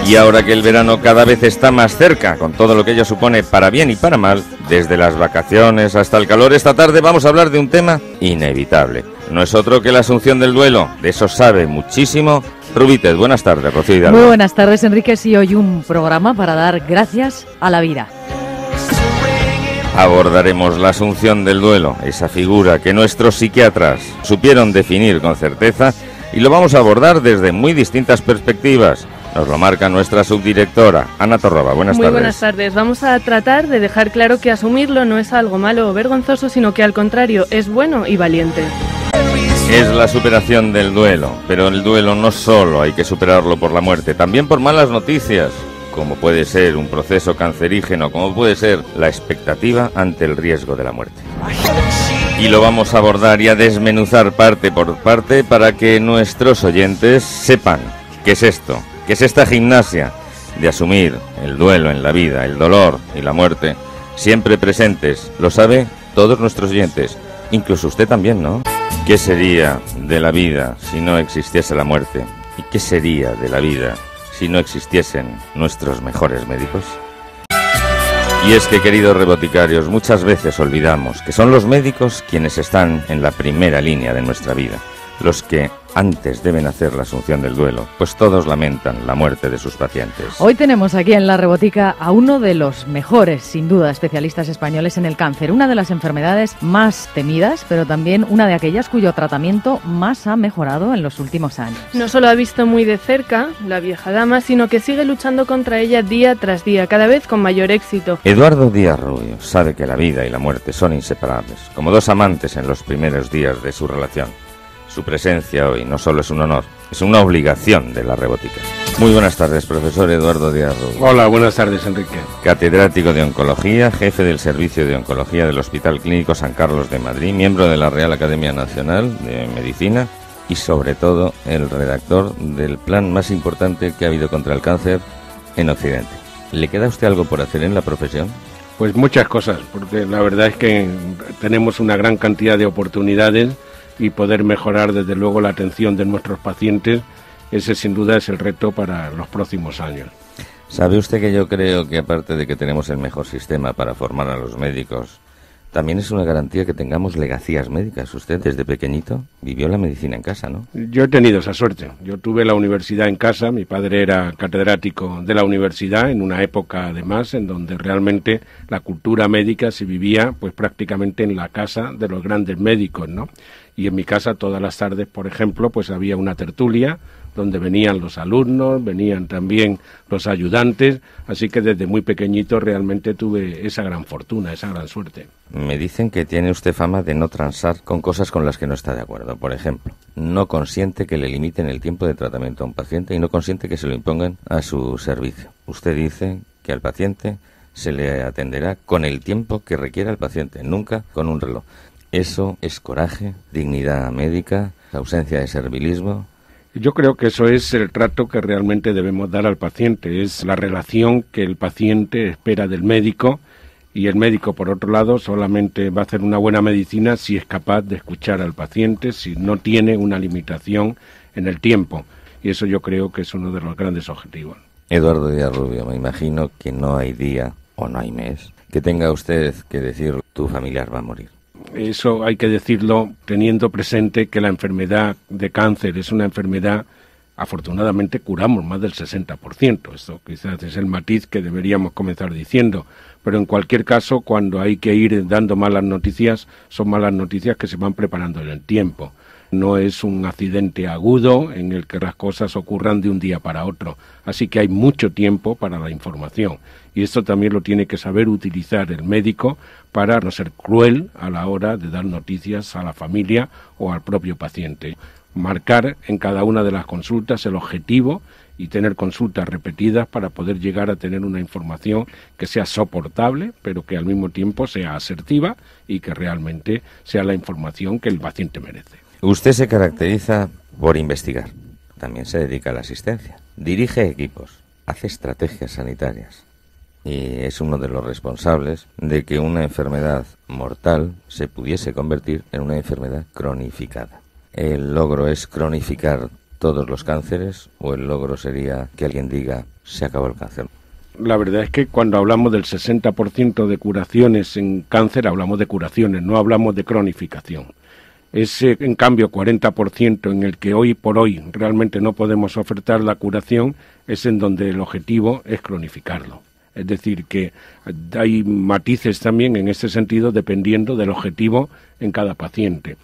Y ahora que el verano cada vez está más cerca, con todo lo que ello supone para bien y para mal, desde las vacaciones hasta el calor, esta tarde vamos a hablar de un tema inevitable. No es otro que la asunción del duelo, de eso sabe muchísimo Rubítez. Buenas tardes, Rocío Hidalgo. Muy buenas tardes, Enrique. Sí, hoy un programa para dar gracias a la vida. Abordaremos la asunción del duelo, esa figura que nuestros psiquiatras supieron definir con certeza, y lo vamos a abordar desde muy distintas perspectivas. Nos lo marca nuestra subdirectora, Ana Torroba. Buenas tardes. Muy buenas tardes. Vamos a tratar de dejar claro que asumirlo no es algo malo o vergonzoso, sino que al contrario, es bueno y valiente. Es la superación del duelo, pero el duelo no solo hay que superarlo por la muerte, también por malas noticias, como puede ser un proceso cancerígeno, como puede ser la expectativa ante el riesgo de la muerte. Y lo vamos a abordar y a desmenuzar parte por parte para que nuestros oyentes sepan qué es esto, qué es esta gimnasia de asumir el duelo en la vida, el dolor y la muerte, siempre presentes. Lo sabe todos nuestros oyentes, incluso usted también, ¿no? ¿Qué sería de la vida si no existiese la muerte? ¿Y qué sería de la vida si no existiesen nuestros mejores médicos? Y es que, queridos reboticarios, muchas veces olvidamos que son los médicos quienes están en la primera línea de nuestra vida, los que antes deben hacer la asunción del duelo, pues todos lamentan la muerte de sus pacientes. Hoy tenemos aquí en La Rebotica a uno de los mejores, sin duda, especialistas españoles en el cáncer, una de las enfermedades más temidas, pero también una de aquellas cuyo tratamiento más ha mejorado en los últimos años. No solo ha visto muy de cerca la vieja dama, sino que sigue luchando contra ella día tras día, cada vez con mayor éxito. Eduardo Díaz Rubio sabe que la vida y la muerte son inseparables, como dos amantes en los primeros días de su relación. Su presencia hoy no solo es un honor, es una obligación de La Rebotica. Muy buenas tardes, profesor Eduardo Díaz Rubio. Hola, buenas tardes, Enrique. Catedrático de Oncología, jefe del Servicio de Oncología del Hospital Clínico San Carlos de Madrid, miembro de la Real Academia Nacional de Medicina y, sobre todo, el redactor del plan más importante que ha habido contra el cáncer en Occidente. ¿Le queda a usted algo por hacer en la profesión? Pues muchas cosas, porque la verdad es que tenemos una gran cantidad de oportunidades y poder mejorar desde luego la atención de nuestros pacientes, ese sin duda es el reto para los próximos años. ¿Sabe usted que yo creo que aparte de que tenemos el mejor sistema para formar a los médicos, también es una garantía que tengamos legacías médicas? Usted desde pequeñito vivió la medicina en casa, ¿no? Yo he tenido esa suerte. Yo tuve la universidad en casa, mi padre era catedrático de la universidad en una época además en donde realmente la cultura médica se vivía pues prácticamente en la casa de los grandes médicos, ¿no? Y en mi casa todas las tardes, por ejemplo, pues había una tertulia donde venían los alumnos, venían también los ayudantes, así que desde muy pequeñito realmente tuve esa gran fortuna, esa gran suerte. Me dicen que tiene usted fama de no transar con cosas con las que no está de acuerdo. Por ejemplo, no consiente que le limiten el tiempo de tratamiento a un paciente y no consiente que se lo impongan a su servicio. Usted dice que al paciente se le atenderá con el tiempo que requiera el paciente, nunca con un reloj. ¿Eso es coraje, dignidad médica, ausencia de servilismo? Yo creo que eso es el trato que realmente debemos dar al paciente, es la relación que el paciente espera del médico y el médico, por otro lado, solamente va a hacer una buena medicina si es capaz de escuchar al paciente, si no tiene una limitación en el tiempo. Y eso yo creo que es uno de los grandes objetivos. Eduardo Díaz Rubio, me imagino que no hay día o no hay mes que tenga usted que decir tu familiar va a morir. Eso hay que decirlo teniendo presente que la enfermedad de cáncer es una enfermedad, afortunadamente curamos más del 60%. Esto quizás es el matiz que deberíamos comenzar diciendo. Pero en cualquier caso, cuando hay que ir dando malas noticias, son malas noticias que se van preparando en el tiempo. No es un accidente agudo en el que las cosas ocurran de un día para otro. Así que hay mucho tiempo para la información. Y esto también lo tiene que saber utilizar el médico para no ser cruel a la hora de dar noticias a la familia o al propio paciente. Marcar en cada una de las consultas el objetivo y tener consultas repetidas para poder llegar a tener una información que sea soportable, pero que al mismo tiempo sea asertiva y que realmente sea la información que el paciente merece. Usted se caracteriza por investigar, también se dedica a la asistencia, dirige equipos, hace estrategias sanitarias y es uno de los responsables de que una enfermedad mortal se pudiese convertir en una enfermedad cronificada. El logro es cronificar todos los cánceres o el logro sería que alguien diga se acabó el cáncer? La verdad es que cuando hablamos del 60% de curaciones en cáncer, hablamos de curaciones, no hablamos de cronificación. Ese, en cambio, 40% en el que hoy por hoy realmente no podemos ofertar la curación es en donde el objetivo es cronificarlo. Es decir, que hay matices también en ese sentido dependiendo del objetivo en cada paciente.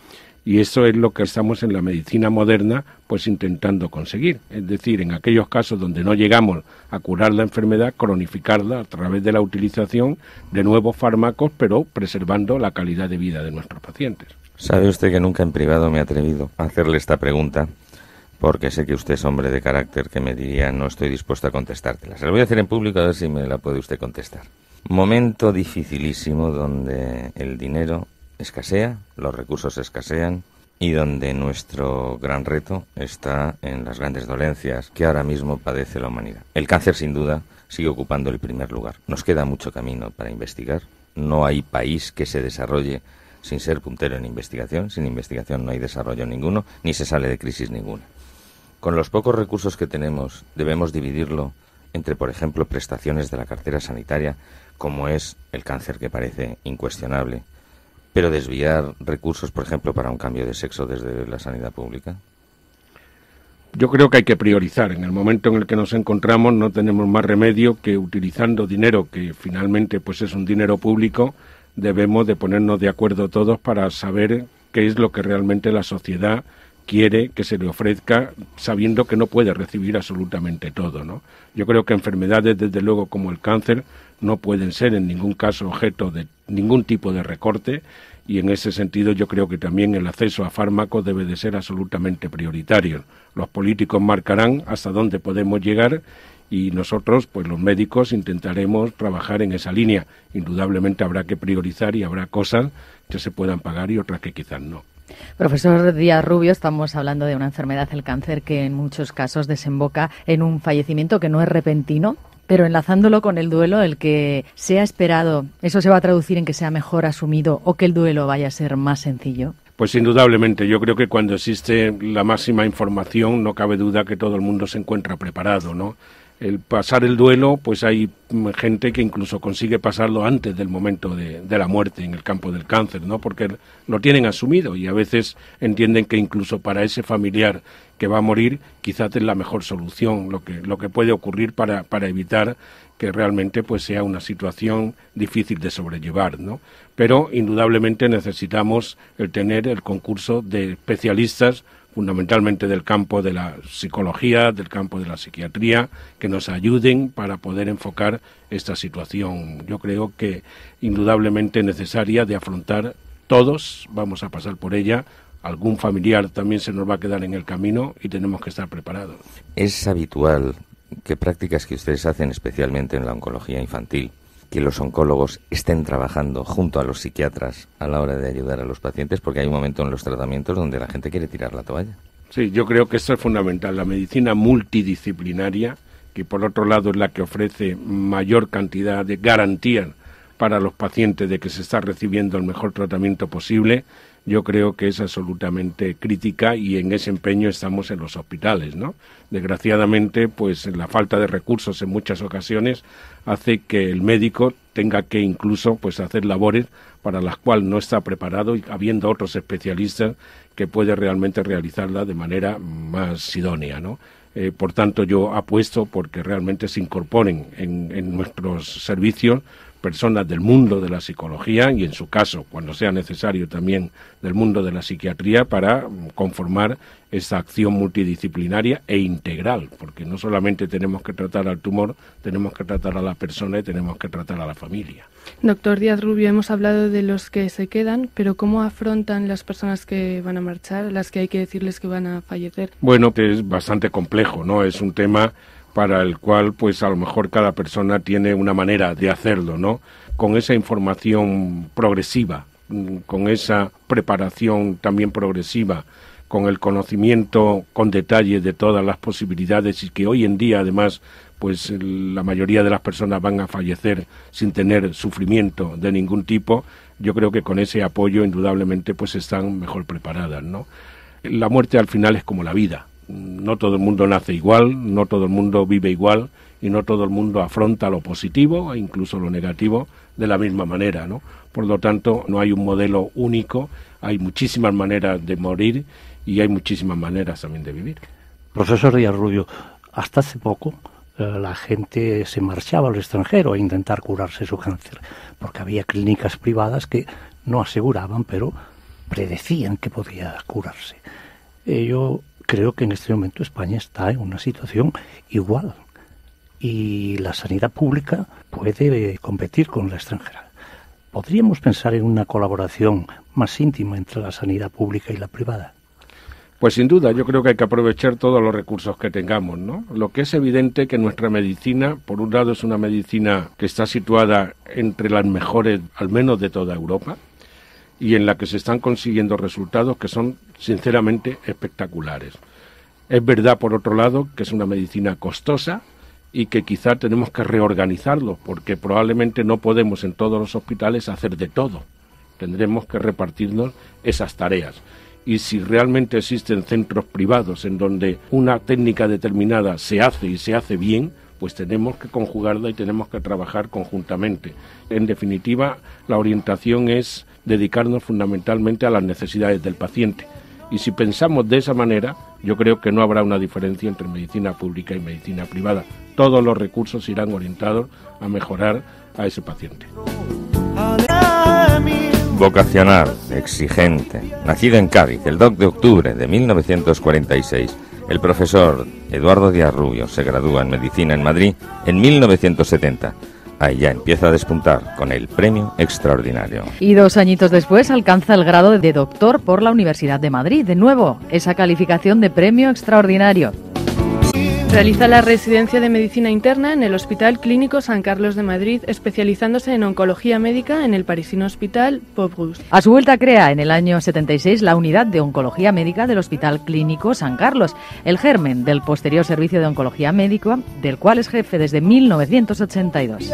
Y eso es lo que estamos en la medicina moderna pues intentando conseguir. Es decir, en aquellos casos donde no llegamos a curar la enfermedad, cronificarla a través de la utilización de nuevos fármacos, pero preservando la calidad de vida de nuestros pacientes. Sabe usted que nunca en privado me he atrevido a hacerle esta pregunta, porque sé que usted es hombre de carácter que me diría no estoy dispuesto a contestártela. Se la voy a hacer en público a ver si me la puede usted contestar. Momento dificilísimo donde el dinero escasea, los recursos escasean y donde nuestro gran reto está en las grandes dolencias que ahora mismo padece la humanidad. El cáncer, sin duda, sigue ocupando el primer lugar. Nos queda mucho camino para investigar. No hay país que se desarrolle sin ser puntero en investigación. Sin investigación no hay desarrollo ninguno, ni se sale de crisis ninguna. Con los pocos recursos que tenemos, debemos dividirlo entre, por ejemplo, prestaciones de la cartera sanitaria, como es el cáncer, que parece incuestionable, pero desviar recursos, por ejemplo, para un cambio de sexo desde la sanidad pública. Yo creo que hay que priorizar. En el momento en el que nos encontramos no tenemos más remedio que, utilizando dinero que finalmente pues es un dinero público, debemos de ponernos de acuerdo todos para saber qué es lo que realmente la sociedad quiere que se le ofrezca, sabiendo que no puede recibir absolutamente todo, ¿no? Yo creo que enfermedades, desde luego, como el cáncer, no pueden ser en ningún caso objeto de ningún tipo de recorte, y en ese sentido yo creo que también el acceso a fármacos debe de ser absolutamente prioritario. Los políticos marcarán hasta dónde podemos llegar y nosotros, pues los médicos, intentaremos trabajar en esa línea. Indudablemente habrá que priorizar y habrá cosas que se puedan pagar y otras que quizás no. Profesor Díaz Rubio, estamos hablando de una enfermedad, el cáncer, que en muchos casos desemboca en un fallecimiento que no es repentino, pero enlazándolo con el duelo, el que sea esperado, ¿eso se va a traducir en que sea mejor asumido o que el duelo vaya a ser más sencillo? Pues indudablemente, yo creo que cuando existe la máxima información no cabe duda que todo el mundo se encuentra preparado, ¿no? El pasar el duelo, pues hay gente que incluso consigue pasarlo antes del momento de la muerte en el campo del cáncer, ¿no? Porque lo tienen asumido y a veces entienden que incluso para ese familiar que va a morir quizás es la mejor solución, lo que puede ocurrir para evitar que realmente pues sea una situación difícil de sobrellevar, ¿no? Pero indudablemente necesitamos el tener el concurso de especialistas, fundamentalmente del campo de la psicología, del campo de la psiquiatría, que nos ayuden para poder enfocar esta situación. Yo creo que indudablemente necesaria de afrontar todos, vamos a pasar por ella, algún familiar también se nos va a quedar en el camino y tenemos que estar preparados. Es habitual que prácticas que ustedes hacen, especialmente en la oncología infantil, que los oncólogos estén trabajando junto a los psiquiatras a la hora de ayudar a los pacientes, porque hay un momento en los tratamientos donde la gente quiere tirar la toalla. Sí, yo creo que esto es fundamental, la medicina multidisciplinaria, que por otro lado es la que ofrece mayor cantidad de garantías para los pacientes de que se está recibiendo el mejor tratamiento posible. Yo creo que es absolutamente crítica y en ese empeño estamos en los hospitales, ¿no? Desgraciadamente, pues la falta de recursos en muchas ocasiones hace que el médico tenga que incluso pues hacer labores para las cuales no está preparado y habiendo otros especialistas que puede realmente realizarla de manera más idónea, ¿no? Por tanto, yo apuesto porque realmente se incorporen en nuestros servicios personas del mundo de la psicología y, en su caso, cuando sea necesario, también del mundo de la psiquiatría para conformar esta acción multidisciplinaria e integral, porque no solamente tenemos que tratar al tumor, tenemos que tratar a la persona y tenemos que tratar a la familia. Doctor Díaz Rubio, hemos hablado de los que se quedan, pero ¿cómo afrontan las personas que van a marchar, las que hay que decirles que van a fallecer? Bueno, es bastante complejo, ¿no? Es un tema para el cual, pues a lo mejor cada persona tiene una manera de hacerlo, ¿no? Con esa información progresiva, con esa preparación también progresiva, con el conocimiento con detalle de todas las posibilidades y que hoy en día, además, pues la mayoría de las personas van a fallecer sin tener sufrimiento de ningún tipo. Yo creo que con ese apoyo, indudablemente, pues están mejor preparadas, ¿no? La muerte al final es como la vida. No todo el mundo nace igual, no todo el mundo vive igual y no todo el mundo afronta lo positivo e incluso lo negativo de la misma manera, ¿no? Por lo tanto, no hay un modelo único, hay muchísimas maneras de morir y hay muchísimas maneras también de vivir. Profesor Díaz Rubio, hasta hace poco la gente se marchaba al extranjero a intentar curarse su cáncer, porque había clínicas privadas que no aseguraban, pero predecían que podía curarse. Yo creo que en este momento España está en una situación igual y la sanidad pública puede competir con la extranjera. ¿Podríamos pensar en una colaboración más íntima entre la sanidad pública y la privada? Pues sin duda, yo creo que hay que aprovechar todos los recursos que tengamos, ¿no? Lo que es evidente que nuestra medicina, por un lado, es una medicina que está situada entre las mejores, al menos de toda Europa, y en la que se están consiguiendo resultados que son, sinceramente, espectaculares. Es verdad, por otro lado, que es una medicina costosa y que quizá tenemos que reorganizarlo, porque probablemente no podemos en todos los hospitales hacer de todo. Tendremos que repartirnos esas tareas. Y si realmente existen centros privados en donde una técnica determinada se hace y se hace bien, pues tenemos que conjugarla y tenemos que trabajar conjuntamente. En definitiva, la orientación es dedicarnos fundamentalmente a las necesidades del paciente. Y si pensamos de esa manera, yo creo que no habrá una diferencia entre medicina pública y medicina privada. Todos los recursos irán orientados a mejorar a ese paciente. Vocacional, exigente, nacido en Cádiz el 2 de octubre de 1946, el profesor Eduardo Díaz Rubio se gradúa en Medicina en Madrid en 1970. Ahí ya empieza a despuntar con el Premio Extraordinario. Y 2 añitos después alcanza el grado de doctor por la Universidad de Madrid. De nuevo, esa calificación de Premio Extraordinario. Realiza la residencia de Medicina Interna en el Hospital Clínico San Carlos de Madrid, especializándose en oncología médica en el parisino Hospital Pop-Rouge. A su vuelta crea en el año 76 la unidad de oncología médica del Hospital Clínico San Carlos, el germen del posterior servicio de oncología médica, del cual es jefe desde 1982.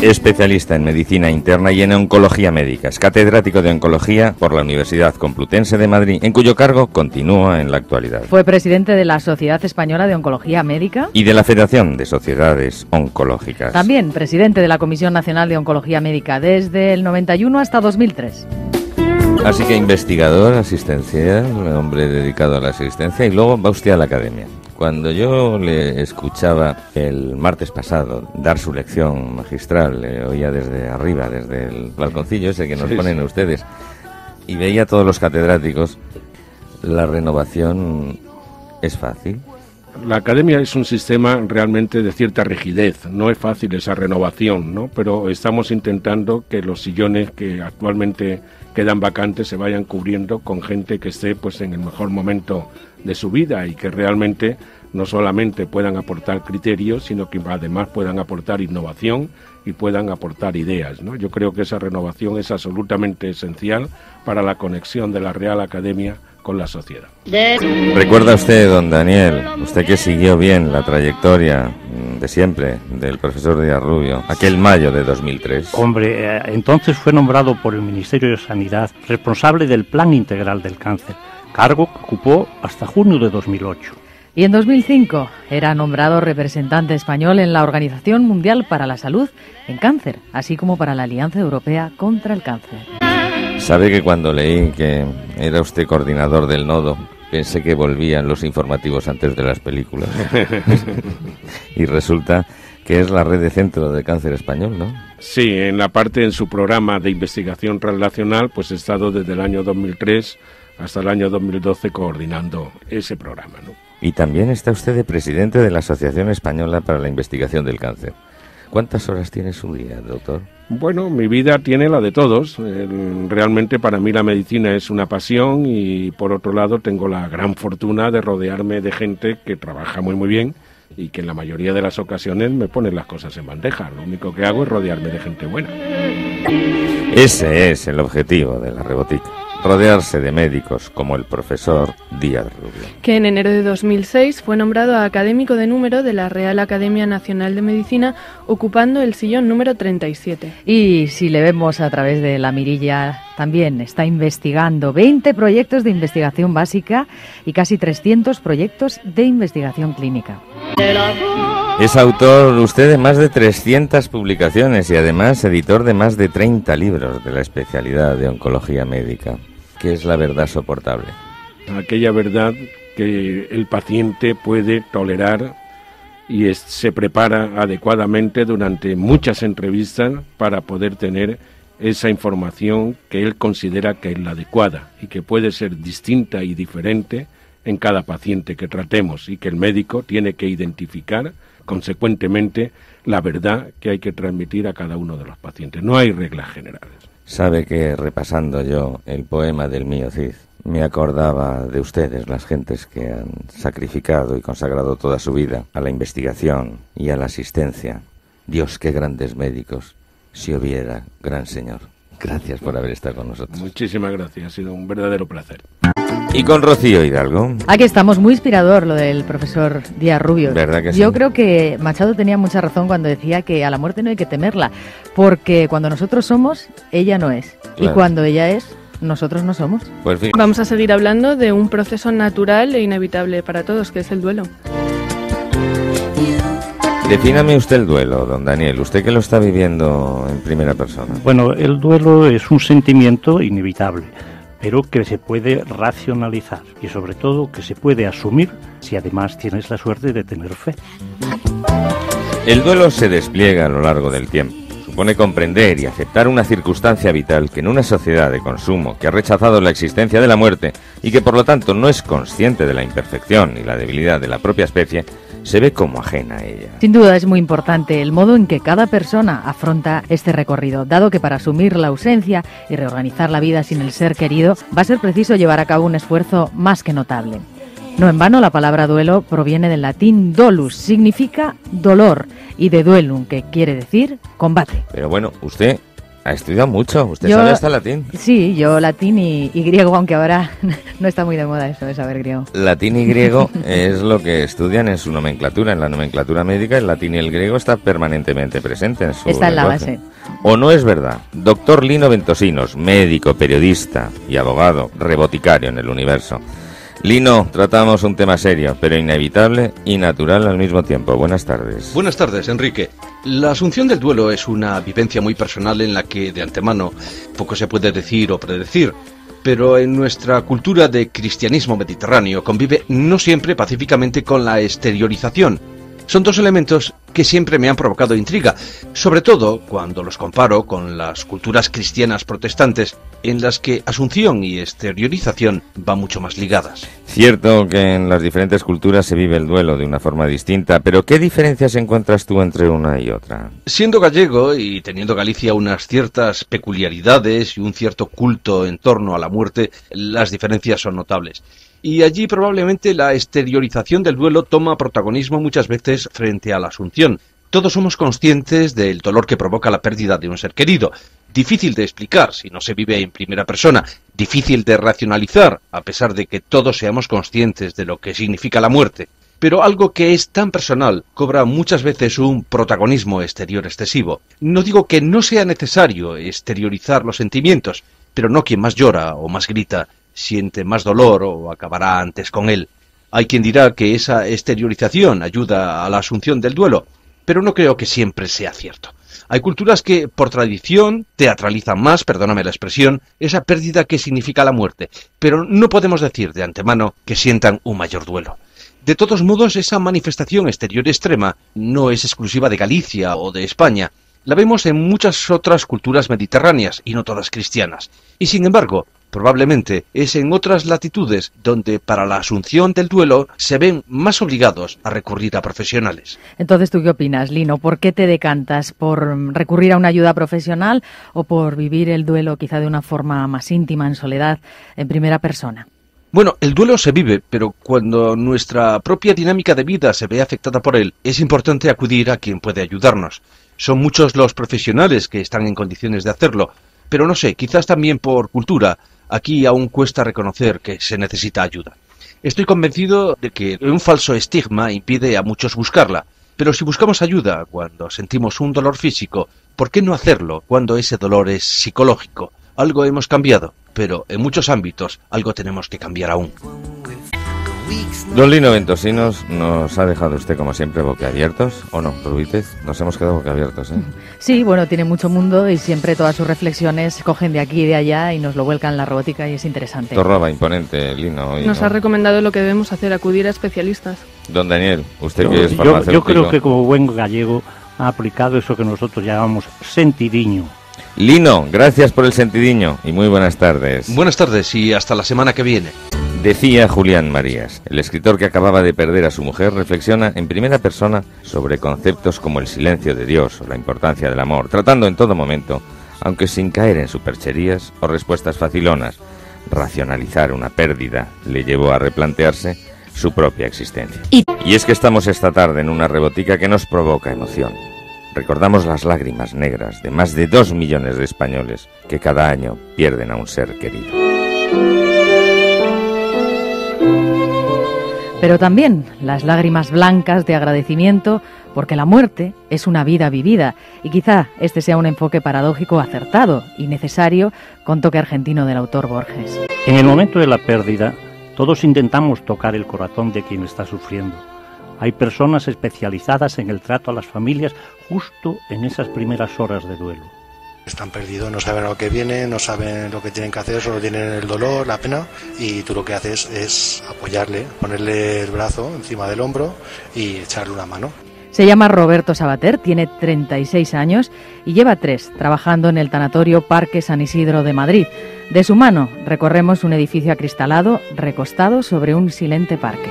Especialista en medicina interna y en oncología médica. Es catedrático de oncología por la Universidad Complutense de Madrid, en cuyo cargo continúa en la actualidad. Fue presidente de la Sociedad Española de Oncología Médica y de la Federación de Sociedades Oncológicas. También presidente de la Comisión Nacional de Oncología Médica desde el 91 hasta 2003. Así que investigador asistencial, hombre dedicado a la asistencia, y luego va usted a la academia. Cuando yo le escuchaba el martes pasado dar su lección magistral, le oía desde arriba, desde el balconcillo ese que nos ponen ustedes, y veía a todos los catedráticos, ¿la renovación es fácil? La academia es un sistema realmente de cierta rigidez, no es fácil esa renovación, ¿no? Pero estamos intentando que los sillones que actualmente quedan vacantes se vayan cubriendo con gente que esté pues en el mejor momento de su vida y que realmente no solamente puedan aportar criterios, sino que además puedan aportar innovación y puedan aportar ideas, ¿no? Yo creo que esa renovación es absolutamente esencial para la conexión de la Real Academia con la sociedad. ¿Recuerda usted, don Daniel, usted que siguió bien la trayectoria de siempre del profesor Díaz Rubio, aquel mayo de 2003? Hombre, entonces fue nombrado por el Ministerio de Sanidad responsable del Plan Integral del Cáncer, cargo que ocupó hasta junio de 2008. Y en 2005 era nombrado representante español en la Organización Mundial para la Salud en Cáncer, así como para la Alianza Europea contra el Cáncer. ¿Sabe que cuando leí que era usted coordinador del nodo, pensé que volvían los informativos antes de las películas? Y resulta que es la red de centro de cáncer español, ¿no? Sí, en su programa de investigación translacional, pues he estado desde el año 2003 hasta el año 2012 coordinando ese programa, ¿no? Y también está usted de presidente de la Asociación Española para la Investigación del Cáncer. ¿Cuántas horas tiene su día, doctor? Bueno, mi vida tiene la de todos. Realmente para mí la medicina es una pasión y por otro lado tengo la gran fortuna de rodearme de gente que trabaja muy bien y que en la mayoría de las ocasiones me pone las cosas en bandeja. Lo único que hago es rodearme de gente buena. Ese es el objetivo de la Rebotica. rodearse de médicos como el profesor Díaz Rubio. Que en enero de 2006 fue nombrado académico de número de la Real Academia Nacional de Medicina, ocupando el sillón número 37. Y si le vemos a través de la mirilla, también está investigando 20 proyectos de investigación básica y casi 300 proyectos de investigación clínica. Es autor usted de más de 300 publicaciones y además editor de más de 30 libros de la especialidad de oncología médica. ¿Qué es la verdad soportable? Aquella verdad que el paciente puede tolerar y se prepara adecuadamente durante muchas entrevistas para poder tener esa información que él considera que es la adecuada y que puede ser distinta y diferente en cada paciente que tratemos, y que el médico tiene que identificar consecuentemente la verdad que hay que transmitir a cada uno de los pacientes. No hay reglas generales. Sabe que repasando yo el poema del mío Cid, me acordaba de ustedes, las gentes que han sacrificado y consagrado toda su vida a la investigación y a la asistencia. Dios, qué grandes médicos, si hubiera, gran señor. Gracias por haber estado con nosotros. Muchísimas gracias, ha sido un verdadero placer. Y con Rocío Hidalgo. Aquí estamos, muy inspirador lo del profesor Díaz Rubio. ¿Verdad que sí? Yo creo que Machado tenía mucha razón cuando decía que a la muerte no hay que temerla, porque cuando nosotros somos, ella no es. Claro. Y cuando ella es, nosotros no somos. Pues fin. Vamos a seguir hablando de un proceso natural e inevitable para todos, que es el duelo. Defíname usted el duelo, don Daniel, usted que lo está viviendo en primera persona. Bueno, el duelo es un sentimiento inevitable, pero que se puede racionalizar y sobre todo que se puede asumir si además tienes la suerte de tener fe. El duelo se despliega a lo largo del tiempo. Supone comprender y aceptar una circunstancia vital que en una sociedad de consumo que ha rechazado la existencia de la muerte y que por lo tanto no es consciente de la imperfección y la debilidad de la propia especie, se ve como ajena a ella. Sin duda es muy importante el modo en que cada persona afronta este recorrido, dado que para asumir la ausencia y reorganizar la vida sin el ser querido va a ser preciso llevar a cabo un esfuerzo más que notable. No en vano la palabra duelo proviene del latín dolus, significa dolor, y de duelum, que quiere decir combate. Pero bueno, usted ha estudiado mucho, usted sabe hasta latín. Sí, yo latín y griego, aunque ahora no está muy de moda eso de saber griego. Latín y griego es lo que estudian en su nomenclatura, en la nomenclatura médica. El latín y el griego está permanentemente presente en su Está en la lenguaje. base. ¿O no es verdad? Doctor Lino Ventosinos, médico, periodista y abogado, reboticario en el Universo. Lino, tratamos un tema serio, pero inevitable y natural al mismo tiempo. Buenas tardes. Buenas tardes, Enrique. La asunción del duelo es una vivencia muy personal en la que, de antemano, poco se puede decir o predecir, pero en nuestra cultura de cristianismo mediterráneo convive no siempre pacíficamente con la exteriorización. Son dos elementos que siempre me han provocado intriga, sobre todo cuando los comparo con las culturas cristianas protestantes, en las que asunción y exteriorización van mucho más ligadas. Cierto que en las diferentes culturas se vive el duelo de una forma distinta, pero ¿qué diferencias encuentras tú entre una y otra? Siendo gallego y teniendo Galicia unas ciertas peculiaridades y un cierto culto en torno a la muerte, las diferencias son notables. Y allí probablemente la exteriorización del duelo toma protagonismo muchas veces frente a la asunción. Todos somos conscientes del dolor que provoca la pérdida de un ser querido. Difícil de explicar si no se vive en primera persona, difícil de racionalizar, a pesar de que todos seamos conscientes de lo que significa la muerte. Pero algo que es tan personal cobra muchas veces un protagonismo exterior excesivo. No digo que no sea necesario exteriorizar los sentimientos, pero no quien más llora o más grita siente más dolor o acabará antes con él. Hay quien dirá que esa exteriorización ayuda a la asunción del duelo, pero no creo que siempre sea cierto. Hay culturas que, por tradición, teatralizan más, perdóname la expresión, esa pérdida que significa la muerte, pero no podemos decir de antemano que sientan un mayor duelo. De todos modos, esa manifestación exterior extrema no es exclusiva de Galicia o de España. La vemos en muchas otras culturas mediterráneas y no todas cristianas. Y sin embargo, probablemente es en otras latitudes donde para la asunción del duelo se ven más obligados a recurrir a profesionales. Entonces, ¿tú qué opinas, Lino? ¿Por qué te decantas? ¿Por recurrir a una ayuda profesional o por vivir el duelo quizá de una forma más íntima, en soledad, en primera persona? Bueno, el duelo se vive, pero cuando nuestra propia dinámica de vida se ve afectada por él, es importante acudir a quien puede ayudarnos. Son muchos los profesionales que están en condiciones de hacerlo, pero no sé, quizás también por cultura, aquí aún cuesta reconocer que se necesita ayuda. Estoy convencido de que un falso estigma impide a muchos buscarla, pero si buscamos ayuda cuando sentimos un dolor físico, ¿por qué no hacerlo cuando ese dolor es psicológico? Algo hemos cambiado, pero en muchos ámbitos algo tenemos que cambiar aún. Don Lino Ventosinos, nos ha dejado usted como siempre boquiabiertos, ¿o no, Rubítez? Nos hemos quedado boquiabiertos, ¿eh? Sí, bueno, tiene mucho mundo y siempre todas sus reflexiones cogen de aquí y de allá y nos lo vuelcan en la robótica y es interesante. Torroba, imponente, Lino. Nos ha recomendado lo que debemos hacer, acudir a especialistas. Don Daniel, usted que es farmacéutico. Yo creo que como buen gallego ha aplicado eso que nosotros llamamos sentidiño. Lino, gracias por el sentidiño y muy buenas tardes. Buenas tardes y hasta la semana que viene. Decía Julián Marías, el escritor que acababa de perder a su mujer, reflexiona en primera persona sobre conceptos como el silencio de Dios o la importancia del amor, tratando en todo momento, aunque sin caer en supercherías o respuestas facilonas. Racionalizar una pérdida le llevó a replantearse su propia existencia. Y es que estamos esta tarde en una rebotica que nos provoca emoción. Recordamos las lágrimas negras de más de 2 millones de españoles que cada año pierden a un ser querido. Pero también las lágrimas blancas de agradecimiento porque la muerte es una vida vivida y quizá este sea un enfoque paradójico acertado y necesario con toque argentino del autor Borges. En el momento de la pérdida, todos intentamos tocar el corazón de quien está sufriendo. Hay personas especializadas en el trato a las familias justo en esas primeras horas de duelo. Están perdidos, no saben lo que viene, no saben lo que tienen que hacer, solo tienen el dolor, la pena, y tú lo que haces es apoyarle, ponerle el brazo encima del hombro y echarle una mano. Se llama Roberto Sabater, tiene 36 años y lleva 3 trabajando en el tanatorio Parque San Isidro de Madrid. De su mano recorremos un edificio acristalado recostado sobre un silente parque.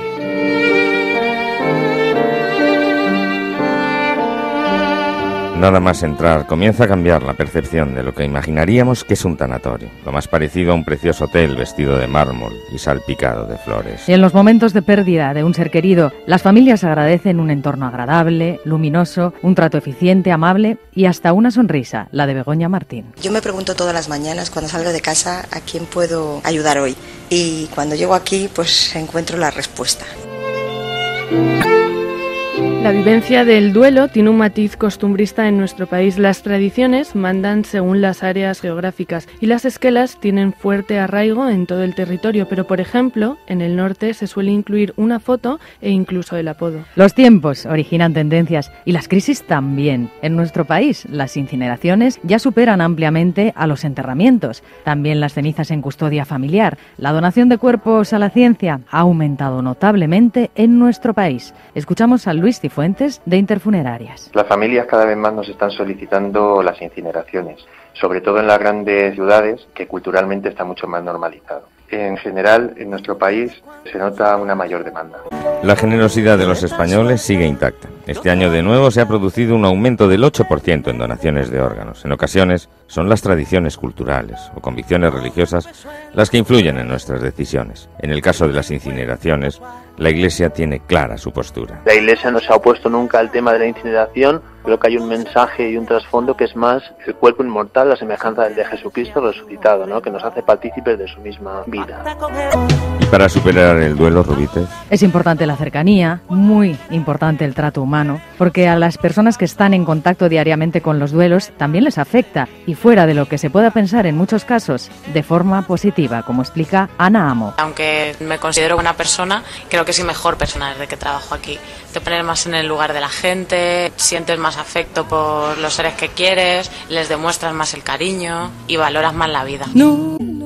Nada más entrar, comienza a cambiar la percepción de lo que imaginaríamos que es un tanatorio, lo más parecido a un precioso hotel vestido de mármol y salpicado de flores. Y en los momentos de pérdida de un ser querido, las familias agradecen un entorno agradable, luminoso, un trato eficiente, amable y hasta una sonrisa, la de Begoña Martín. Yo me pregunto todas las mañanas cuando salgo de casa a quién puedo ayudar hoy y cuando llego aquí pues encuentro la respuesta. La vivencia del duelo tiene un matiz costumbrista en nuestro país. Las tradiciones mandan según las áreas geográficas y las esquelas tienen fuerte arraigo en todo el territorio, pero por ejemplo, en el norte se suele incluir una foto e incluso el apodo. Los tiempos originan tendencias y las crisis también. En nuestro país, las incineraciones ya superan ampliamente a los enterramientos. También las cenizas en custodia familiar. La donación de cuerpos a la ciencia ha aumentado notablemente en nuestro país. Escuchamos a Luis Cifuentes de Interfunerarias. Las familias cada vez más nos están solicitando las incineraciones, sobre todo en las grandes ciudades, que culturalmente está mucho más normalizado. En general, en nuestro país se nota una mayor demanda. La generosidad de los españoles sigue intacta. Este año de nuevo se ha producido un aumento del 8% en donaciones de órganos. En ocasiones son las tradiciones culturales o convicciones religiosas las que influyen en nuestras decisiones. En el caso de las incineraciones, la Iglesia tiene clara su postura. La Iglesia no se ha opuesto nunca al tema de la incineración. Creo que hay un mensaje y un trasfondo que es más el cuerpo inmortal, la semejanza del de Jesucristo resucitado, ¿no? Que nos hace partícipes de su misma vida. Y para superar el duelo, Rubítez, es importante la cercanía, muy importante el trato humano, porque a las personas que están en contacto diariamente con los duelos también les afecta, y fuera de lo que se pueda pensar en muchos casos, de forma positiva, como explica Ana Amo. Aunque me considero buena persona, creo que soy mejor persona desde que trabajo aquí. Te pones más en el lugar de la gente, sientes más afecto por los seres que quieres, les demuestras más el cariño y valoras más la vida.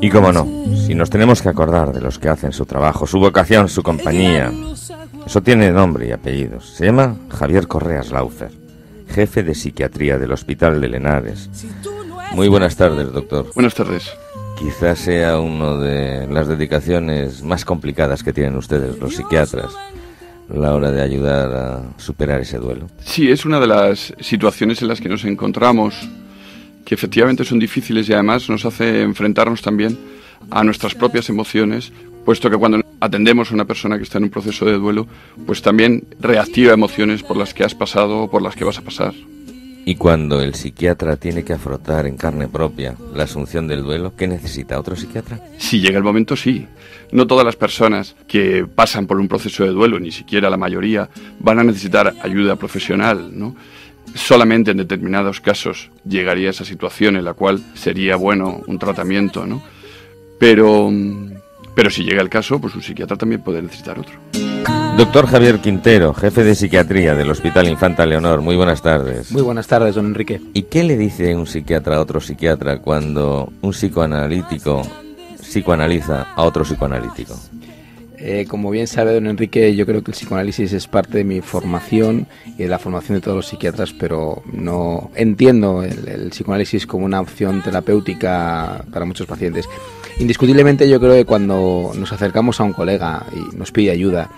Y cómo no, si nos tenemos que acordar de los que hacen su trabajo, su vocación, su compañía, eso tiene nombre y apellidos. Se llama Javier Correas Laufer, jefe de psiquiatría del Hospital de Lenares. Muy buenas tardes, doctor. Buenas tardes. Quizás sea una de las dedicaciones más complicadas que tienen ustedes, los psiquiatras, a la hora de ayudar a superar ese duelo. Sí, es una de las situaciones en las que nos encontramos, que efectivamente son difíciles y además nos hace enfrentarnos también a nuestras propias emociones, puesto que cuando atendemos a una persona que está en un proceso de duelo, pues también reactiva emociones por las que has pasado o por las que vas a pasar. Y cuando el psiquiatra tiene que afrontar en carne propia la asunción del duelo, ¿qué necesita? ¿Otro psiquiatra? Si llega el momento, sí. No todas las personas que pasan por un proceso de duelo, ni siquiera la mayoría, van a necesitar ayuda profesional, ¿no? Solamente en determinados casos llegaría a esa situación en la cual sería bueno un tratamiento, ¿no? Pero si llega el caso, pues un psiquiatra también puede necesitar otro. Doctor Javier Quintero, jefe de psiquiatría del Hospital Infanta Leonor, muy buenas tardes. Muy buenas tardes, don Enrique. ¿Y qué le dice un psiquiatra a otro psiquiatra cuando un psicoanalítico psicoanaliza a otro psicoanalítico? Como bien sabe don Enrique, yo creo que el psicoanálisis es parte de mi formación y de la formación de todos los psiquiatras, pero no entiendo el psicoanálisis como una opción terapéutica para muchos pacientes. Indiscutiblemente yo creo que cuando nos acercamos a un colega y nos pide ayuda,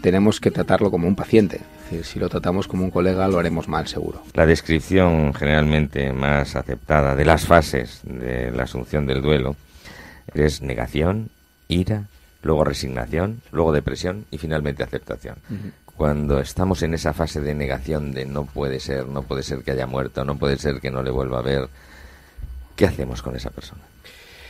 tenemos que tratarlo como un paciente. Es decir, si lo tratamos como un colega, lo haremos mal, seguro. La descripción generalmente más aceptada de las fases de la asunción del duelo es negación, ira, luego resignación, luego depresión y finalmente aceptación. Cuando estamos en esa fase de negación de no puede ser que haya muerto, no puede ser que no le vuelva a ver, ¿qué hacemos con esa persona?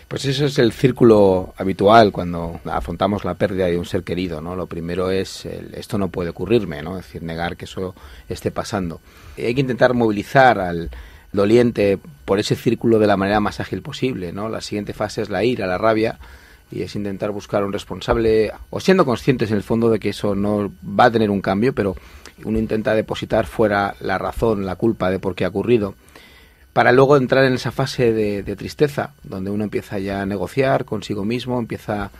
Pues eso es el círculo habitual cuando afrontamos la pérdida de un ser querido, ¿no? Lo primero es esto no puede ocurrirme, ¿no? Es decir, negar que eso esté pasando. Hay que intentar movilizar al doliente por ese círculo de la manera más ágil posible, ¿no? La siguiente fase es la ira, la rabia, y es intentar buscar un responsable, o siendo conscientes en el fondo de que eso no va a tener un cambio, pero uno intenta depositar fuera la razón, la culpa de por qué ha ocurrido, para luego entrar en esa fase de tristeza, donde uno empieza ya a negociar consigo mismo, empieza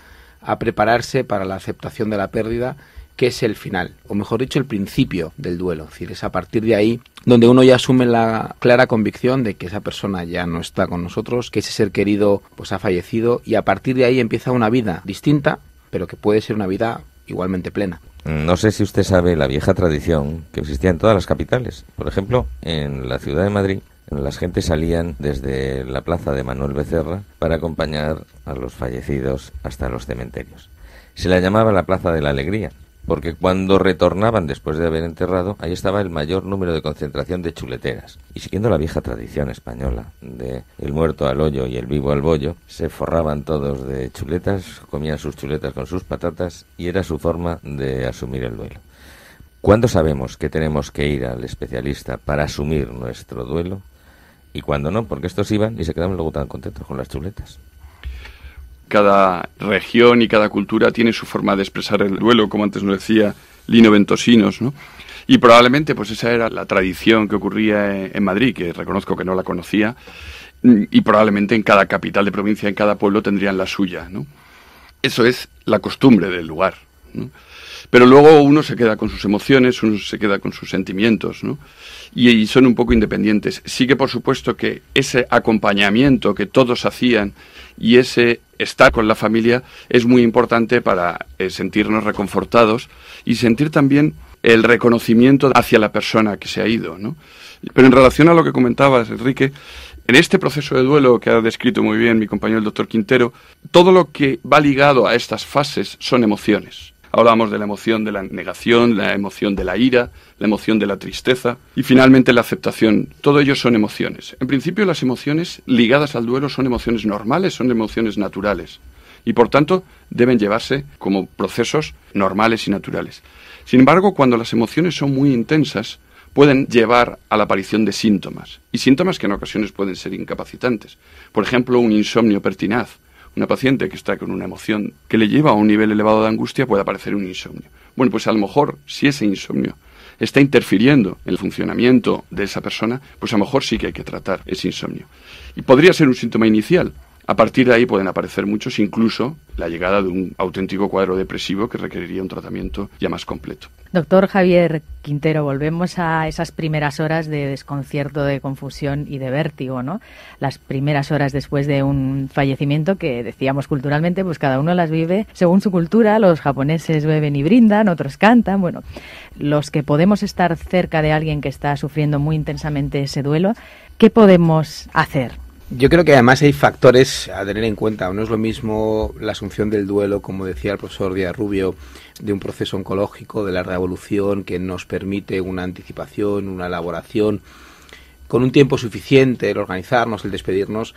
a prepararse para la aceptación de la pérdida, que es el final, o mejor dicho, el principio del duelo. Es decir, es a partir de ahí donde uno ya asume la clara convicción de que esa persona ya no está con nosotros, que ese ser querido pues ha fallecido, y a partir de ahí empieza una vida distinta, pero que puede ser una vida igualmente plena. No sé si usted sabe la vieja tradición que existía en todas las capitales. Por ejemplo, en la ciudad de Madrid, las gentes salían desde la plaza de Manuel Becerra para acompañar a los fallecidos hasta los cementerios. Se la llamaba la Plaza de la Alegría, porque cuando retornaban después de haber enterrado, ahí estaba el mayor número de concentración de chuleteras. Y siguiendo la vieja tradición española de el muerto al hoyo y el vivo al bollo, se forraban todos de chuletas, comían sus chuletas con sus patatas y era su forma de asumir el duelo. ¿Cuándo sabemos que tenemos que ir al especialista para asumir nuestro duelo? Y cuando no, porque estos iban y se quedaban luego tan contentos con las chuletas. Cada región y cada cultura tiene su forma de expresar el duelo, como antes nos decía Lino Ventosinos, ¿no? Y probablemente pues esa era la tradición que ocurría en Madrid, que reconozco que no la conocía, y probablemente en cada capital de provincia, en cada pueblo tendrían la suya, ¿no? Eso es la costumbre del lugar, ¿no? Pero luego uno se queda con sus emociones, uno se queda con sus sentimientos, ¿no? Y son un poco independientes. Sí que por supuesto que ese acompañamiento que todos hacían y ese estar con la familia es muy importante para sentirnos reconfortados y sentir también el reconocimiento hacia la persona que se ha ido, ¿no? Pero en relación a lo que comentabas, Enrique, en este proceso de duelo que ha descrito muy bien mi compañero el doctor Quintero, todo lo que va ligado a estas fases son emociones. Hablamos de la emoción de la negación, la emoción de la ira, la emoción de la tristeza y finalmente la aceptación. Todo ello son emociones. En principio las emociones ligadas al duelo son emociones normales, son emociones naturales y por tanto deben llevarse como procesos normales y naturales. Sin embargo, cuando las emociones son muy intensas, pueden llevar a la aparición de síntomas y síntomas que en ocasiones pueden ser incapacitantes. Por ejemplo, un insomnio pertinaz. Una paciente que está con una emoción que le lleva a un nivel elevado de angustia puede aparecer un insomnio. Bueno, pues a lo mejor si ese insomnio está interfiriendo en el funcionamiento de esa persona, pues a lo mejor sí que hay que tratar ese insomnio. Y podría ser un síntoma inicial. A partir de ahí pueden aparecer muchos, incluso la llegada de un auténtico cuadro depresivo que requeriría un tratamiento ya más completo. Doctor Javier Quintero, volvemos a esas primeras horas de desconcierto, de confusión y de vértigo, ¿no? Las primeras horas después de un fallecimiento que, decíamos culturalmente, pues cada uno las vive según su cultura. Los japoneses beben y brindan, otros cantan. Bueno, los que podemos estar cerca de alguien que está sufriendo muy intensamente ese duelo, ¿qué podemos hacer? Yo creo que además hay factores a tener en cuenta. No es lo mismo la asunción del duelo, como decía el profesor Díaz Rubio, de un proceso oncológico, de larga evolución, que nos permite una anticipación, una elaboración, con un tiempo suficiente, el organizarnos, el despedirnos,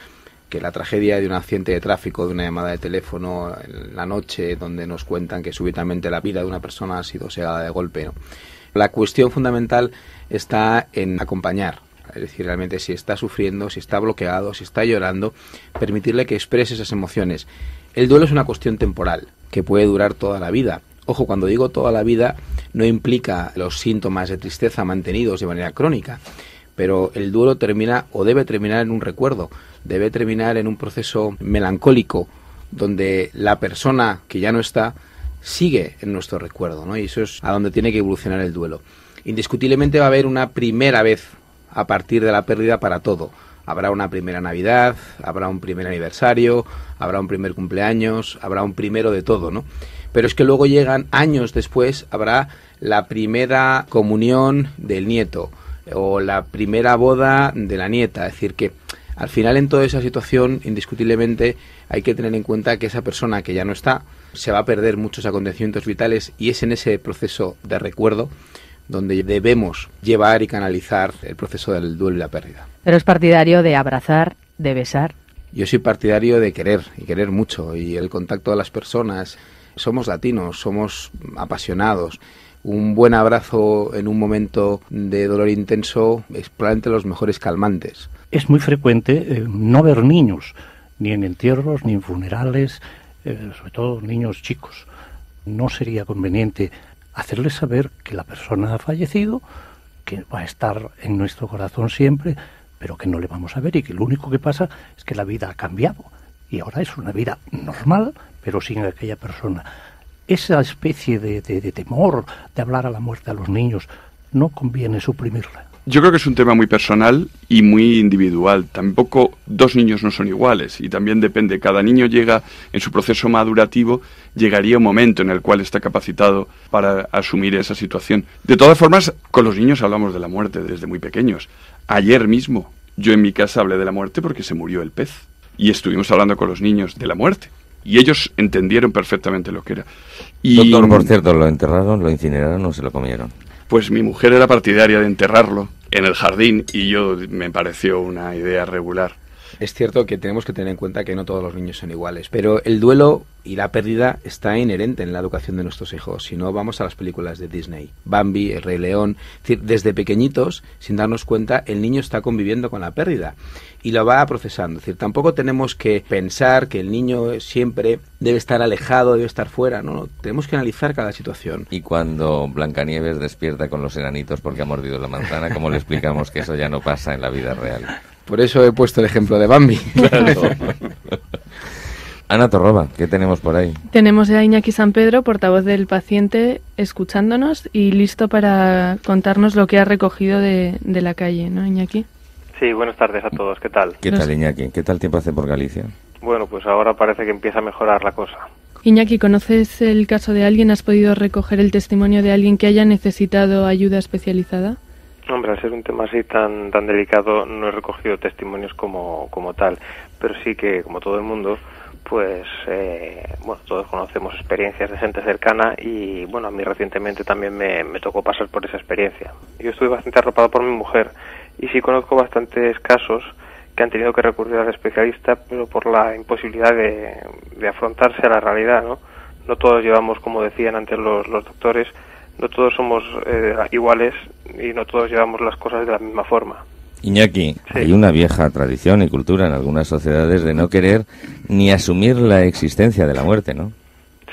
que la tragedia de un accidente de tráfico, de una llamada de teléfono en la noche, donde nos cuentan que súbitamente la vida de una persona ha sido segada de golpe, ¿no? La cuestión fundamental está en acompañar. Es decir, realmente si está sufriendo, si está bloqueado, si está llorando, permitirle que exprese esas emociones. El duelo es una cuestión temporal, que puede durar toda la vida. Ojo, cuando digo toda la vida, no implica los síntomas de tristeza mantenidos de manera crónica, pero el duelo termina o debe terminar en un recuerdo, debe terminar en un proceso melancólico, donde la persona que ya no está sigue en nuestro recuerdo, ¿no? Y eso es a donde tiene que evolucionar el duelo. Indiscutiblemente va a haber una primera vez a partir de la pérdida para todo. Habrá una primera Navidad, habrá un primer aniversario, habrá un primer cumpleaños, habrá un primero de todo, ¿no? Pero es que luego llegan años después, habrá la primera comunión del nieto o la primera boda de la nieta. Es decir, que al final en toda esa situación, indiscutiblemente, hay que tener en cuenta que esa persona que ya no está, se va a perder muchos acontecimientos vitales, y es en ese proceso de recuerdo donde debemos llevar y canalizar el proceso del duelo y la pérdida. Pero es partidario de abrazar, de besar. Yo soy partidario de querer, y querer mucho, y el contacto de las personas. Somos latinos, somos apasionados. Un buen abrazo en un momento de dolor intenso es probablemente los mejores calmantes. Es muy frecuente no ver niños, ni en entierros, ni en funerales, sobre todo niños chicos. No sería conveniente hacerles saber que la persona ha fallecido, que va a estar en nuestro corazón siempre, pero que no le vamos a ver, y que lo único que pasa es que la vida ha cambiado y ahora es una vida normal, pero sin aquella persona. Esa especie de temor de hablar a la muerte a los niños no conviene suprimirla. Yo creo que es un tema muy personal y muy individual. Tampoco dos niños no son iguales, y también depende. Cada niño llega en su proceso madurativo, llegaría un momento en el cual está capacitado para asumir esa situación. De todas formas, con los niños hablamos de la muerte desde muy pequeños. Ayer mismo yo en mi casa hablé de la muerte porque se murió el pez, y estuvimos hablando con los niños de la muerte, y ellos entendieron perfectamente lo que era. Y, doctor, por cierto, ¿lo enterraron, lo incineraron o se lo comieron? Pues mi mujer era partidaria de enterrarlo en el jardín, y yo me pareció una idea regular. Es cierto que tenemos que tener en cuenta que no todos los niños son iguales, pero el duelo y la pérdida está inherente en la educación de nuestros hijos. Si no, vamos a las películas de Disney, Bambi, El Rey León. Es decir, desde pequeñitos, sin darnos cuenta, el niño está conviviendo con la pérdida y lo va procesando. Es decir, tampoco tenemos que pensar que el niño siempre debe estar alejado, debe estar fuera. No, tenemos que analizar cada situación. Y cuando Blancanieves despierta con los enanitos porque ha mordido la manzana, ¿cómo le explicamos que eso ya no pasa en la vida real? Por eso he puesto el ejemplo de Bambi. Claro. Ana Torroba, ¿qué tenemos por ahí? Tenemos a Iñaki San Pedro, portavoz del paciente, escuchándonos y listo para contarnos lo que ha recogido de la calle, ¿no, Iñaki? Sí, buenas tardes a todos, ¿qué tal? ¿Qué tal, Iñaki? ¿Qué tal tiempo hace por Galicia? Bueno, pues ahora parece que empieza a mejorar la cosa. Iñaki, ¿conoces el caso de alguien? ¿Has podido recoger el testimonio de alguien que haya necesitado ayuda especializada? Hombre, al ser un tema así tan delicado, no he recogido testimonios como tal, pero sí que, como todo el mundo, pues, bueno, todos conocemos experiencias de gente cercana, y, bueno, a mí recientemente también me tocó pasar por esa experiencia. Yo estuve bastante arropado por mi mujer, y sí conozco bastantes casos que han tenido que recurrir al especialista, pero por la imposibilidad de afrontarse a la realidad, ¿no? No todos llevamos, como decían antes los doctores, no todos somos iguales, y no todos llevamos las cosas de la misma forma. Iñaki, sí. Hay una vieja tradición y cultura en algunas sociedades de no querer ni asumir la existencia de la muerte, ¿no?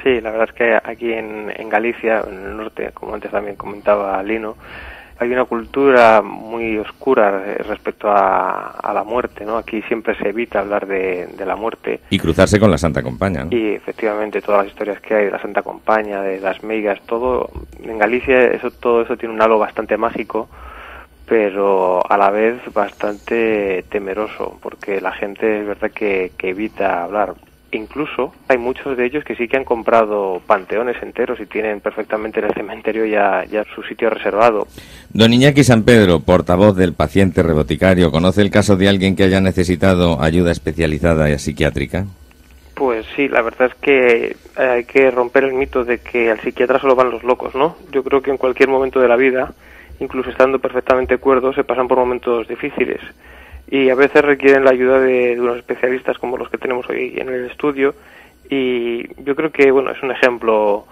Sí, la verdad es que aquí en Galicia, en el norte, como antes también comentaba Lino, hay una cultura muy oscura respecto a la muerte, ¿no? Aquí siempre se evita hablar de la muerte. Y cruzarse con la Santa Compaña, ¿no? Y efectivamente todas las historias que hay de la Santa Compaña, de las meigas, todo, en Galicia todo eso tiene un halo bastante mágico, pero a la vez bastante temeroso, porque la gente es verdad que evita hablar. Incluso hay muchos de ellos que sí que han comprado panteones enteros y tienen perfectamente en el cementerio ya su sitio reservado. Don Iñaki San Pedro, portavoz del paciente reboticario, ¿conoce el caso de alguien que haya necesitado ayuda especializada y psiquiátrica? Pues sí, la verdad es que hay que romper el mito de que al psiquiatra solo van los locos, ¿no? Yo creo que en cualquier momento de la vida, incluso estando perfectamente cuerdos, se pasan por momentos difíciles y a veces requieren la ayuda de unos especialistas como los que tenemos hoy en el estudio. Y yo creo que, bueno, es un ejemplo,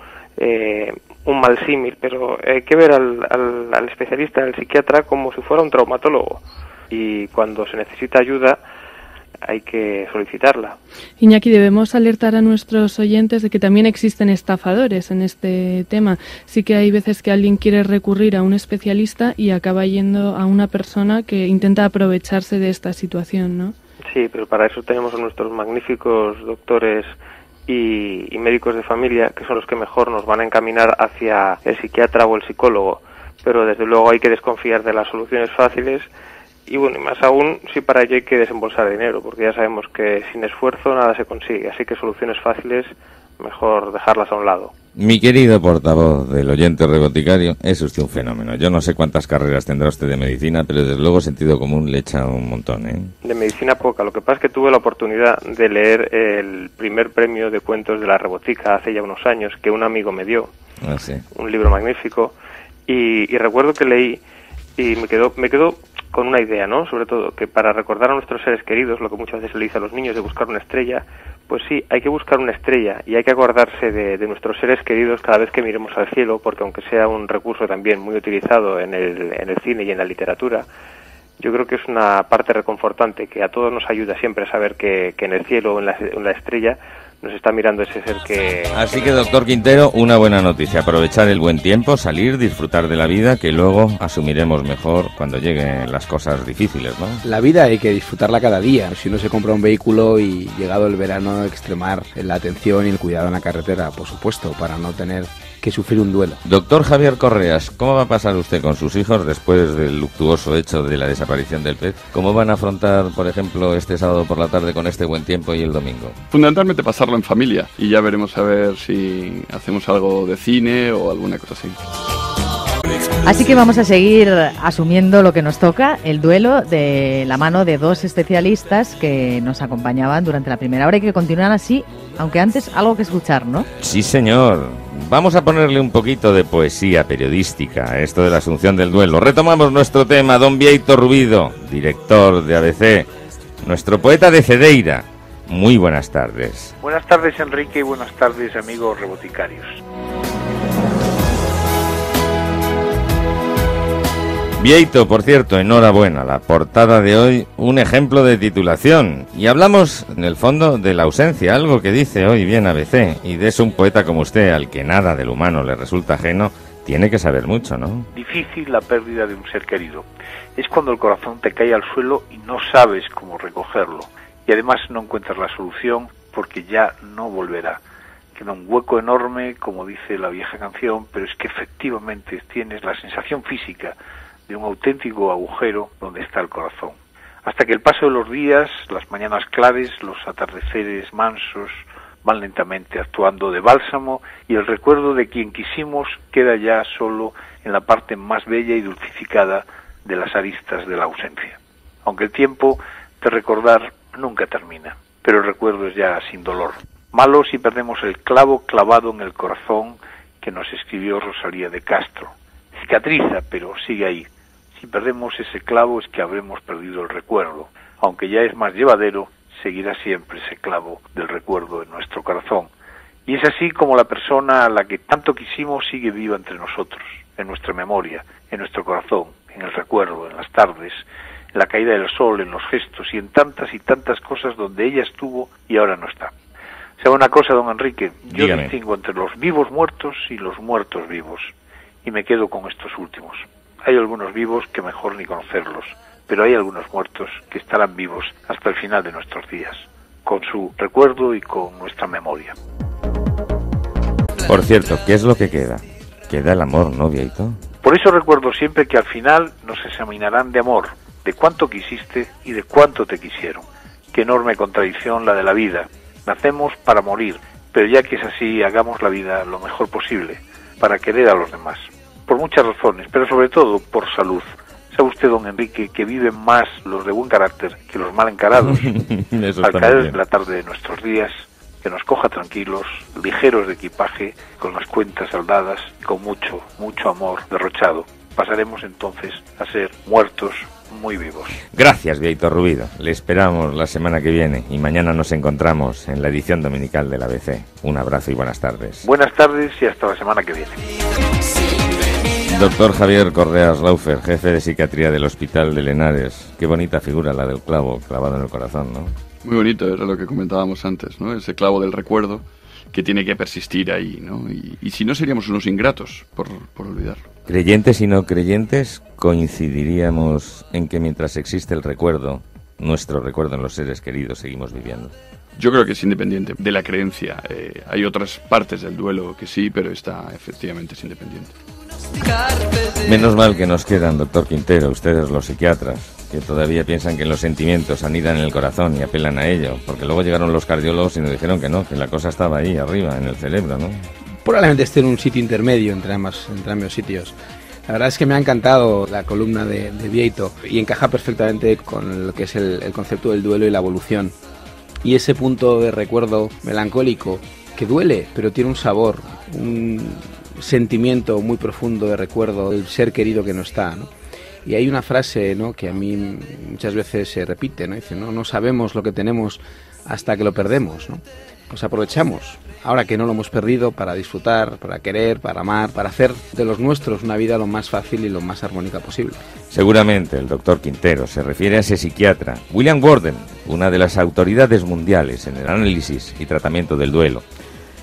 un mal símil, pero hay que ver al especialista, al psiquiatra, como si fuera un traumatólogo. Y cuando se necesita ayuda, hay que solicitarla. Iñaki, debemos alertar a nuestros oyentes de que también existen estafadores en este tema. Sí que hay veces que alguien quiere recurrir a un especialista y acaba yendo a una persona que intenta aprovecharse de esta situación, ¿no? Sí, pero para eso tenemos a nuestros magníficos doctores y médicos de familia, que son los que mejor nos van a encaminar hacia el psiquiatra o el psicólogo. Pero desde luego hay que desconfiar de las soluciones fáciles. Y bueno, y más aún si para ello hay que desembolsar dinero, porque ya sabemos que sin esfuerzo nada se consigue, así que soluciones fáciles mejor dejarlas a un lado. Mi querido portavoz del oyente reboticario, es usted un fenómeno. Yo no sé cuántas carreras tendrá usted de medicina, pero desde luego sentido común le echa un montón, ¿eh? De medicina poca, lo que pasa es que tuve la oportunidad de leer el primer premio de cuentos de la Rebotica hace ya unos años, que un amigo me dio. Ah, sí. Un libro magnífico, y recuerdo que leí y me quedó con una idea, ¿no? Sobre todo, que para recordar a nuestros seres queridos, lo que muchas veces se le dice a los niños de buscar una estrella, pues sí, hay que buscar una estrella y hay que acordarse de nuestros seres queridos cada vez que miremos al cielo, porque aunque sea un recurso también muy utilizado en el cine y en la literatura, yo creo que es una parte reconfortante que a todos nos ayuda siempre a saber que en el cielo o en la estrella nos está mirando ese ser que... Así que, doctor Quintero, una buena noticia. Aprovechar el buen tiempo, salir, disfrutar de la vida, que luego asumiremos mejor cuando lleguen las cosas difíciles, ¿no? La vida hay que disfrutarla cada día. Si uno se compra un vehículo y llegado el verano, extremar la atención y el cuidado en la carretera, por supuesto, para no tener que sufrir un duelo. Doctor Javier Correas, ¿cómo va a pasar usted con sus hijos después del luctuoso hecho de la desaparición del pez? ¿Cómo van a afrontar, por ejemplo, este sábado por la tarde con este buen tiempo y el domingo? Fundamentalmente pasarlo en familia y ya veremos a ver si hacemos algo de cine o alguna cosa así. Así que vamos a seguir asumiendo lo que nos toca, el duelo, de la mano de dos especialistas que nos acompañaban durante la primera hora y que continúan así, aunque antes algo que escuchar, ¿no? Sí, señor. Vamos a ponerle un poquito de poesía periodística a esto de la asunción del duelo. Retomamos nuestro tema, don Bieito Rubido, director de ABC, nuestro poeta de Cedeira. Muy buenas tardes. Buenas tardes, Enrique, y buenas tardes, amigos reboticarios. Bieito, por cierto, enhorabuena. La portada de hoy, un ejemplo de titulación. Y hablamos, en el fondo, de la ausencia, algo que dice hoy bien ABC. Y de eso un poeta como usted, al que nada del humano le resulta ajeno, tiene que saber mucho, ¿no? Difícil la pérdida de un ser querido. Es cuando el corazón te cae al suelo y no sabes cómo recogerlo. Y además no encuentras la solución porque ya no volverá. Queda un hueco enorme, como dice la vieja canción, pero es que efectivamente tienes la sensación física de un auténtico agujero donde está el corazón. Hasta que el paso de los días, las mañanas claras, los atardeceres mansos, van lentamente actuando de bálsamo y el recuerdo de quien quisimos queda ya solo en la parte más bella y dulcificada de las aristas de la ausencia. Aunque el tiempo de recordar nunca termina, pero el recuerdo es ya sin dolor. Malo si perdemos el clavo clavado en el corazón que nos escribió Rosalía de Castro. Cicatriza, pero sigue ahí. Si perdemos ese clavo es que habremos perdido el recuerdo. Aunque ya es más llevadero, seguirá siempre ese clavo del recuerdo en nuestro corazón. Y es así como la persona a la que tanto quisimos sigue viva entre nosotros, en nuestra memoria, en nuestro corazón, en el recuerdo, en las tardes, en la caída del sol, en los gestos y en tantas y tantas cosas donde ella estuvo y ahora no está. ¿Sabe una cosa, don Enrique? Yo Dígame. distingo entre los vivos muertos y los muertos vivos. Y me quedo con estos últimos. Hay algunos vivos que mejor ni conocerlos, pero hay algunos muertos que estarán vivos hasta el final de nuestros días, con su recuerdo y con nuestra memoria. Por cierto, ¿qué es lo que queda? Queda el amor, ¿no, Bieito? Por eso recuerdo siempre que al final nos examinarán de amor, de cuánto quisiste y de cuánto te quisieron. Qué enorme contradicción la de la vida. Nacemos para morir, pero ya que es así, hagamos la vida lo mejor posible, para querer a los demás. Por muchas razones, pero sobre todo por salud. ¿Sabe usted, don Enrique, que viven más los de buen carácter que los mal encarados? Eso Al está caer muy bien. la tarde de nuestros días, que nos coja tranquilos, ligeros de equipaje, con las cuentas saldadas, con mucho, mucho amor derrochado. pasaremos entonces a ser muertos muy vivos. Gracias, Bieito Rubido. Le esperamos la semana que viene y mañana nos encontramos en la edición dominical del ABC. Un abrazo y buenas tardes. Buenas tardes y hasta la semana que viene. Doctor Javier Correas Laufer, jefe de psiquiatría del Hospital de Lenares. Qué bonita figura la del clavo clavado en el corazón, ¿no? Muy bonito, era lo que comentábamos antes, ¿no? Ese clavo del recuerdo que tiene que persistir ahí, ¿no? Y si no, seríamos unos ingratos por olvidarlo. Creyentes y no creyentes coincidiríamos en que mientras existe el recuerdo, nuestro recuerdo en los seres queridos, seguimos viviendo. Yo creo que es independiente de la creencia. Hay otras partes del duelo que sí, pero esta efectivamente es independiente. Menos mal que nos quedan, doctor Quintero, ustedes los psiquiatras, que todavía piensan que los sentimientos anidan en el corazón y apelan a ello, porque luego llegaron los cardiólogos y nos dijeron que no, que la cosa estaba ahí arriba, en el cerebro, ¿no? Probablemente esté en un sitio intermedio entre ambos sitios. La verdad es que me ha encantado la columna de Bieito y encaja perfectamente con lo que es el concepto del duelo y la evolución. Y ese punto de recuerdo melancólico que duele, pero tiene un sabor, un sentimiento muy profundo de recuerdo del ser querido que no está, ¿no? Y hay una frase, ¿no?, que a mí muchas veces se repite, ¿no? Dice, no sabemos lo que tenemos hasta que lo perdemos, ¿no? Pues aprovechamos, ahora que no lo hemos perdido, para disfrutar, para querer, para amar, para hacer de los nuestros una vida lo más fácil y lo más armónica posible. Seguramente el doctor Quintero se refiere a ese psiquiatra, William Gordon, una de las autoridades mundiales en el análisis y tratamiento del duelo.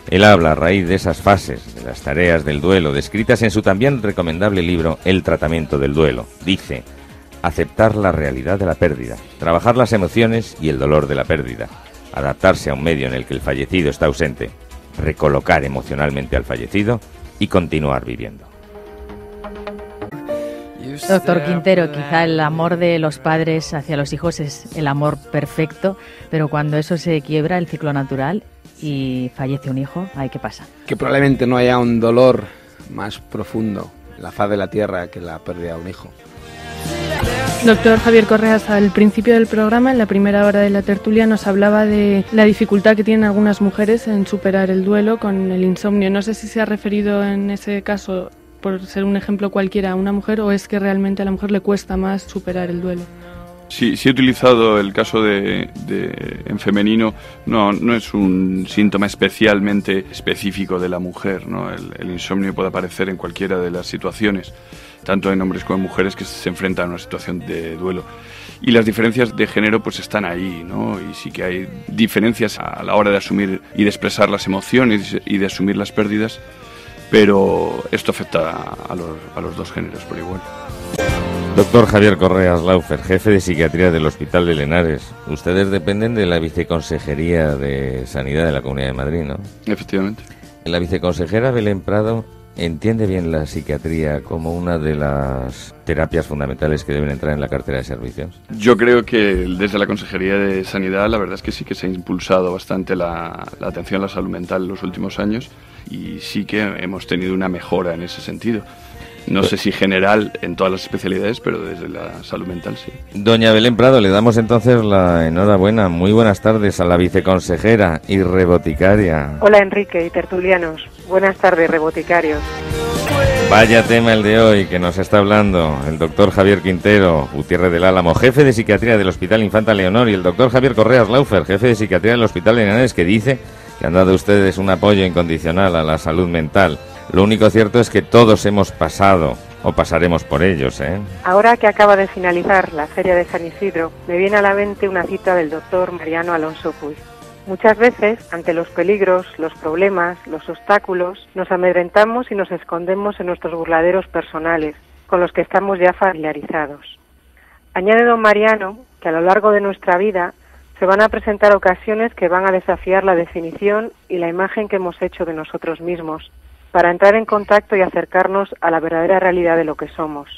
Él habla a raíz de esas fases, de las tareas del duelo, descritas en su también recomendable libro El tratamiento del duelo. Dice, aceptar la realidad de la pérdida, trabajar las emociones y el dolor de la pérdida, adaptarse a un medio en el que el fallecido está ausente, recolocar emocionalmente al fallecido y continuar viviendo. Doctor Quintero, quizá el amor de los padres hacia los hijos es el amor perfecto, pero cuando eso se quiebra, el ciclo natural, y fallece un hijo, ¿ahí qué pasa? Que probablemente no haya un dolor más profundo en la faz de la tierra que la pérdida de un hijo. Doctor Javier Correas, al principio del programa, en la primera hora de la tertulia, nos hablaba de la dificultad que tienen algunas mujeres en superar el duelo con el insomnio. No sé si se ha referido en ese caso, por ser un ejemplo cualquiera, a una mujer, o es que realmente a la mujer le cuesta más superar el duelo. Sí, he utilizado el caso en femenino, no es un síntoma especialmente específico de la mujer, ¿no? El insomnio puede aparecer en cualquiera de las situaciones, tanto en hombres como en mujeres que se enfrentan a una situación de duelo. Y las diferencias de género pues están ahí, ¿no? Y sí que hay diferencias a la hora de asumir y de expresar las emociones y de asumir las pérdidas, pero esto afecta a los dos géneros por igual. Doctor Javier Correas Laufer, jefe de psiquiatría del Hospital de Lenares. Ustedes dependen de la Viceconsejería de Sanidad de la Comunidad de Madrid, ¿no? Efectivamente. La viceconsejera Belén Prado entiende bien la psiquiatría como una de las terapias fundamentales que deben entrar en la cartera de servicios. Yo creo que desde la Consejería de Sanidad la verdad es que sí que se ha impulsado bastante la atención a la salud mental en los últimos años y sí que hemos tenido una mejora en ese sentido. No sé si general en todas las especialidades, pero desde la salud mental sí. Doña Belén Prado, le damos entonces la enhorabuena. Muy buenas tardes a la viceconsejera y reboticaria. Hola Enrique y tertulianos. Buenas tardes, reboticarios. Vaya tema el de hoy que nos está hablando el doctor Javier Quintero Gutiérrez del Álamo, jefe de psiquiatría del Hospital Infanta Leonor, y el doctor Javier Correas Laufer, jefe de psiquiatría del Hospital de Lenares, que dice que han dado ustedes un apoyo incondicional a la salud mental. Lo único cierto es que todos hemos pasado o pasaremos por ellos, ¿eh? Ahora que acaba de finalizar la Feria de San Isidro, me viene a la mente una cita del doctor Mariano Alonso Puig. Muchas veces, ante los peligros, los problemas, los obstáculos, nos amedrentamos y nos escondemos en nuestros burladeros personales, con los que estamos ya familiarizados. Añade don Mariano que a lo largo de nuestra vida se van a presentar ocasiones que van a desafiar la definición y la imagen que hemos hecho de nosotros mismos, para entrar en contacto y acercarnos a la verdadera realidad de lo que somos.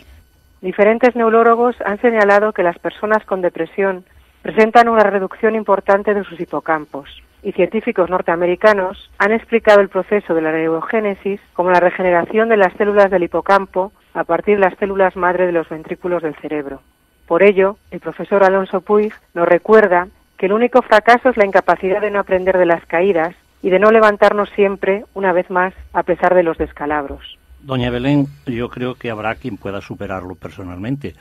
Diferentes neurólogos han señalado que las personas con depresión presentan una reducción importante de sus hipocampos, y científicos norteamericanos han explicado el proceso de la neurogénesis como la regeneración de las células del hipocampo a partir de las células madre de los ventrículos del cerebro. Por ello, el profesor Alonso Puig nos recuerda que el único fracaso es la incapacidad de no aprender de las caídas y de no levantarnos siempre, una vez más, a pesar de los descalabros. Doña Belén, yo creo que habrá quien pueda superarlo personalmente,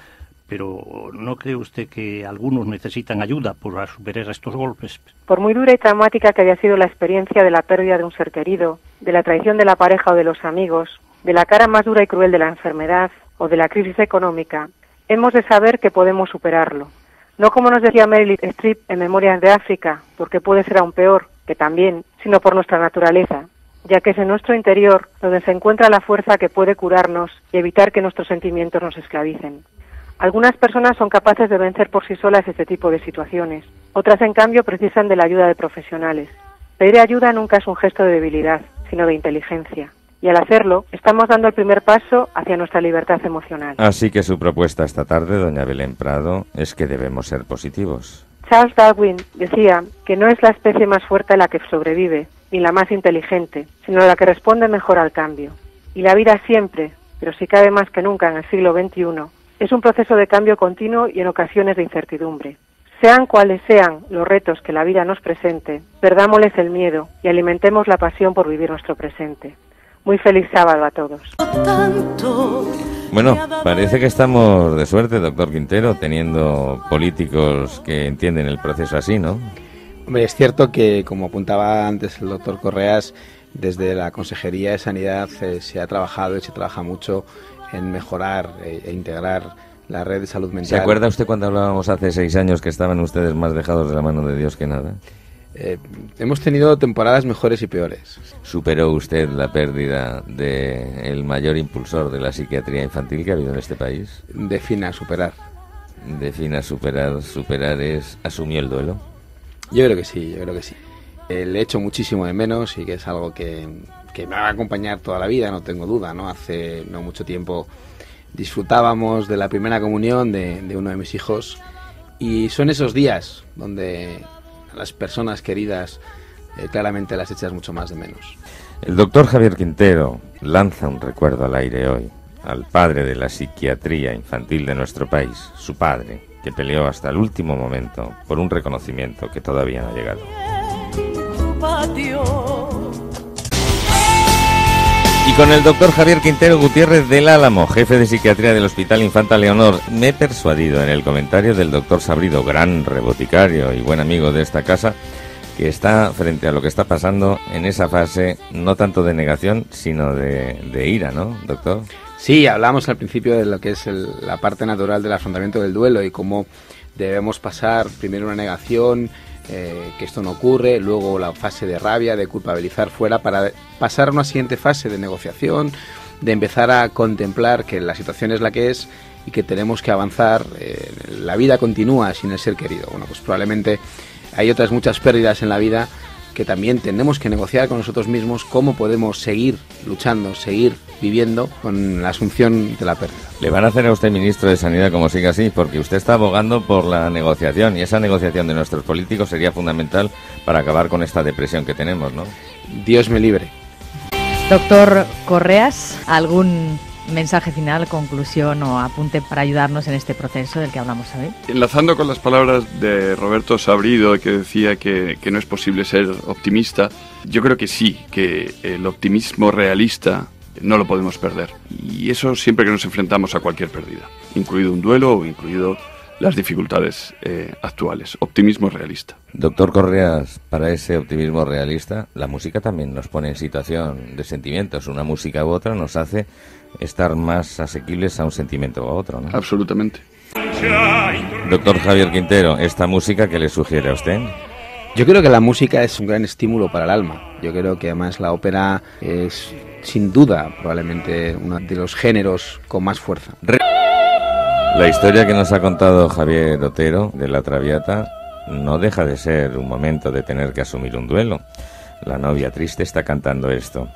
pero ¿no cree usted que algunos necesitan ayuda para superar estos golpes? Por muy dura y traumática que haya sido la experiencia de la pérdida de un ser querido, de la traición de la pareja o de los amigos, de la cara más dura y cruel de la enfermedad o de la crisis económica, hemos de saber que podemos superarlo. No como nos decía Meryl Streep en Memorias de África, porque puede ser aún peor, que también, sino por nuestra naturaleza, ya que es en nuestro interior donde se encuentra la fuerza que puede curarnos y evitar que nuestros sentimientos nos esclavicen. Algunas personas son capaces de vencer por sí solas este tipo de situaciones, otras en cambio precisan de la ayuda de profesionales. Pedir ayuda nunca es un gesto de debilidad, sino de inteligencia. Y al hacerlo, estamos dando el primer paso hacia nuestra libertad emocional. Así que su propuesta esta tarde, doña Belén Prado, es que debemos ser positivos. Charles Darwin decía que no es la especie más fuerte la que sobrevive, ni la más inteligente, sino la que responde mejor al cambio. Y la vida siempre, pero si cabe más que nunca en el siglo XXI, es un proceso de cambio continuo y en ocasiones de incertidumbre. Sean cuales sean los retos que la vida nos presente, perdámosles el miedo y alimentemos la pasión por vivir nuestro presente. Muy feliz sábado a todos. Bueno, parece que estamos de suerte, doctor Quintero, teniendo políticos que entienden el proceso así, ¿no? Hombre, es cierto que, como apuntaba antes el doctor Correas, desde la Consejería de Sanidad se ha trabajado y se trabaja mucho en mejorar e integrar la red de salud mental. ¿Se acuerda usted cuando hablábamos hace 6 años que estaban ustedes más dejados de la mano de Dios que nada? Hemos tenido temporadas mejores y peores. ¿Superó usted la pérdida del mayor impulsor de la psiquiatría infantil que ha habido en este país? Defina superar. Defina superar. Superar es... ¿Asumió el duelo? Yo creo que sí. Le echo muchísimo de menos y que es algo que me va a acompañar toda la vida, no tengo duda, ¿no? Hace no mucho tiempo disfrutábamos de la primera comunión de uno de mis hijos y son esos días donde a las personas queridas claramente las echas mucho más de menos. El doctor Javier Quintero lanza un recuerdo al aire hoy al padre de la psiquiatría infantil de nuestro país, su padre, que peleó hasta el último momento por un reconocimiento que todavía no ha llegado. Y con el doctor Javier Quintero Gutiérrez del Álamo, jefe de psiquiatría del Hospital Infanta Leonor, me he persuadido en el comentario del doctor Sabrido, gran reboticario y buen amigo de esta casa, que está frente a lo que está pasando en esa fase no tanto de negación, sino de ira, ¿no, doctor? Sí, hablamos al principio de lo que es la parte natural del afrontamiento del duelo y cómo debemos pasar primero una negación, que esto no ocurre, luego la fase de rabia, de culpabilizar fuera, para pasar a una siguiente fase de negociación, de empezar a contemplar que la situación es la que es y que tenemos que avanzar, la vida continúa sin el ser querido. Bueno, pues probablemente hay otras muchas pérdidas en la vida que también tenemos que negociar con nosotros mismos cómo podemos seguir luchando, seguir viviendo con la asunción de la pérdida. Le van a hacer a usted ministro de Sanidad como siga así, porque usted está abogando por la negociación y esa negociación de nuestros políticos sería fundamental para acabar con esta depresión que tenemos, ¿no? Dios me libre. Doctor Correas, ¿algún mensaje final, conclusión o apunte para ayudarnos en este proceso del que hablamos hoy? Enlazando con las palabras de Roberto Sabrido, que decía que no es posible ser optimista, yo creo que sí, que el optimismo realista no lo podemos perder. Y eso siempre que nos enfrentamos a cualquier pérdida, incluido un duelo o incluido las dificultades actuales. Optimismo realista. Doctor Correas, para ese optimismo realista, la música también nos pone en situación de sentimientos. Una música u otra nos hace estar más asequibles a un sentimiento u otro, ¿no? Absolutamente. Doctor Javier Quintero, ¿esta música qué le sugiere a usted? Yo creo que la música es un gran estímulo para el alma. Yo creo que además la ópera es, sin duda, probablemente uno de los géneros con más fuerza. La historia que nos ha contado Javier Otero de La Traviata no deja de ser un momento de tener que asumir un duelo. La novia triste está cantando esto.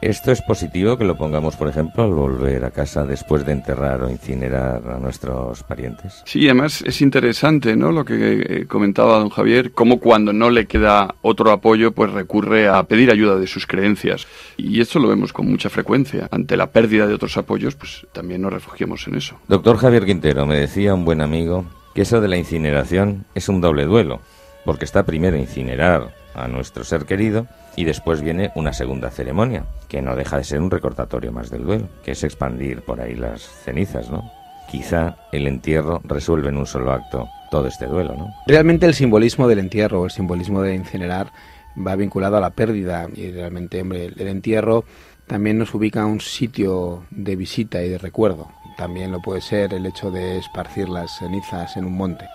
¿Esto es positivo que lo pongamos, por ejemplo, al volver a casa después de enterrar o incinerar a nuestros parientes? Sí, además es interesante, ¿no?, lo que comentaba don Javier, cómo cuando no le queda otro apoyo, pues recurre a pedir ayuda de sus creencias. Y esto lo vemos con mucha frecuencia. Ante la pérdida de otros apoyos, pues también nos refugiamos en eso. Doctor Javier Quintero, me decía un buen amigo que eso de la incineración es un doble duelo, porque está primero incinerar a nuestro ser querido Y después viene una segunda ceremonia, que no deja de ser un recordatorio más del duelo, que es expandir por ahí las cenizas, ¿no? Quizá el entierro resuelve en un solo acto todo este duelo, ¿no? Realmente el simbolismo del entierro, el simbolismo de incinerar, va vinculado a la pérdida, y realmente, hombre, el entierro también nos ubica a un sitio de visita y de recuerdo. También lo puede ser el hecho de esparcir las cenizas en un monte.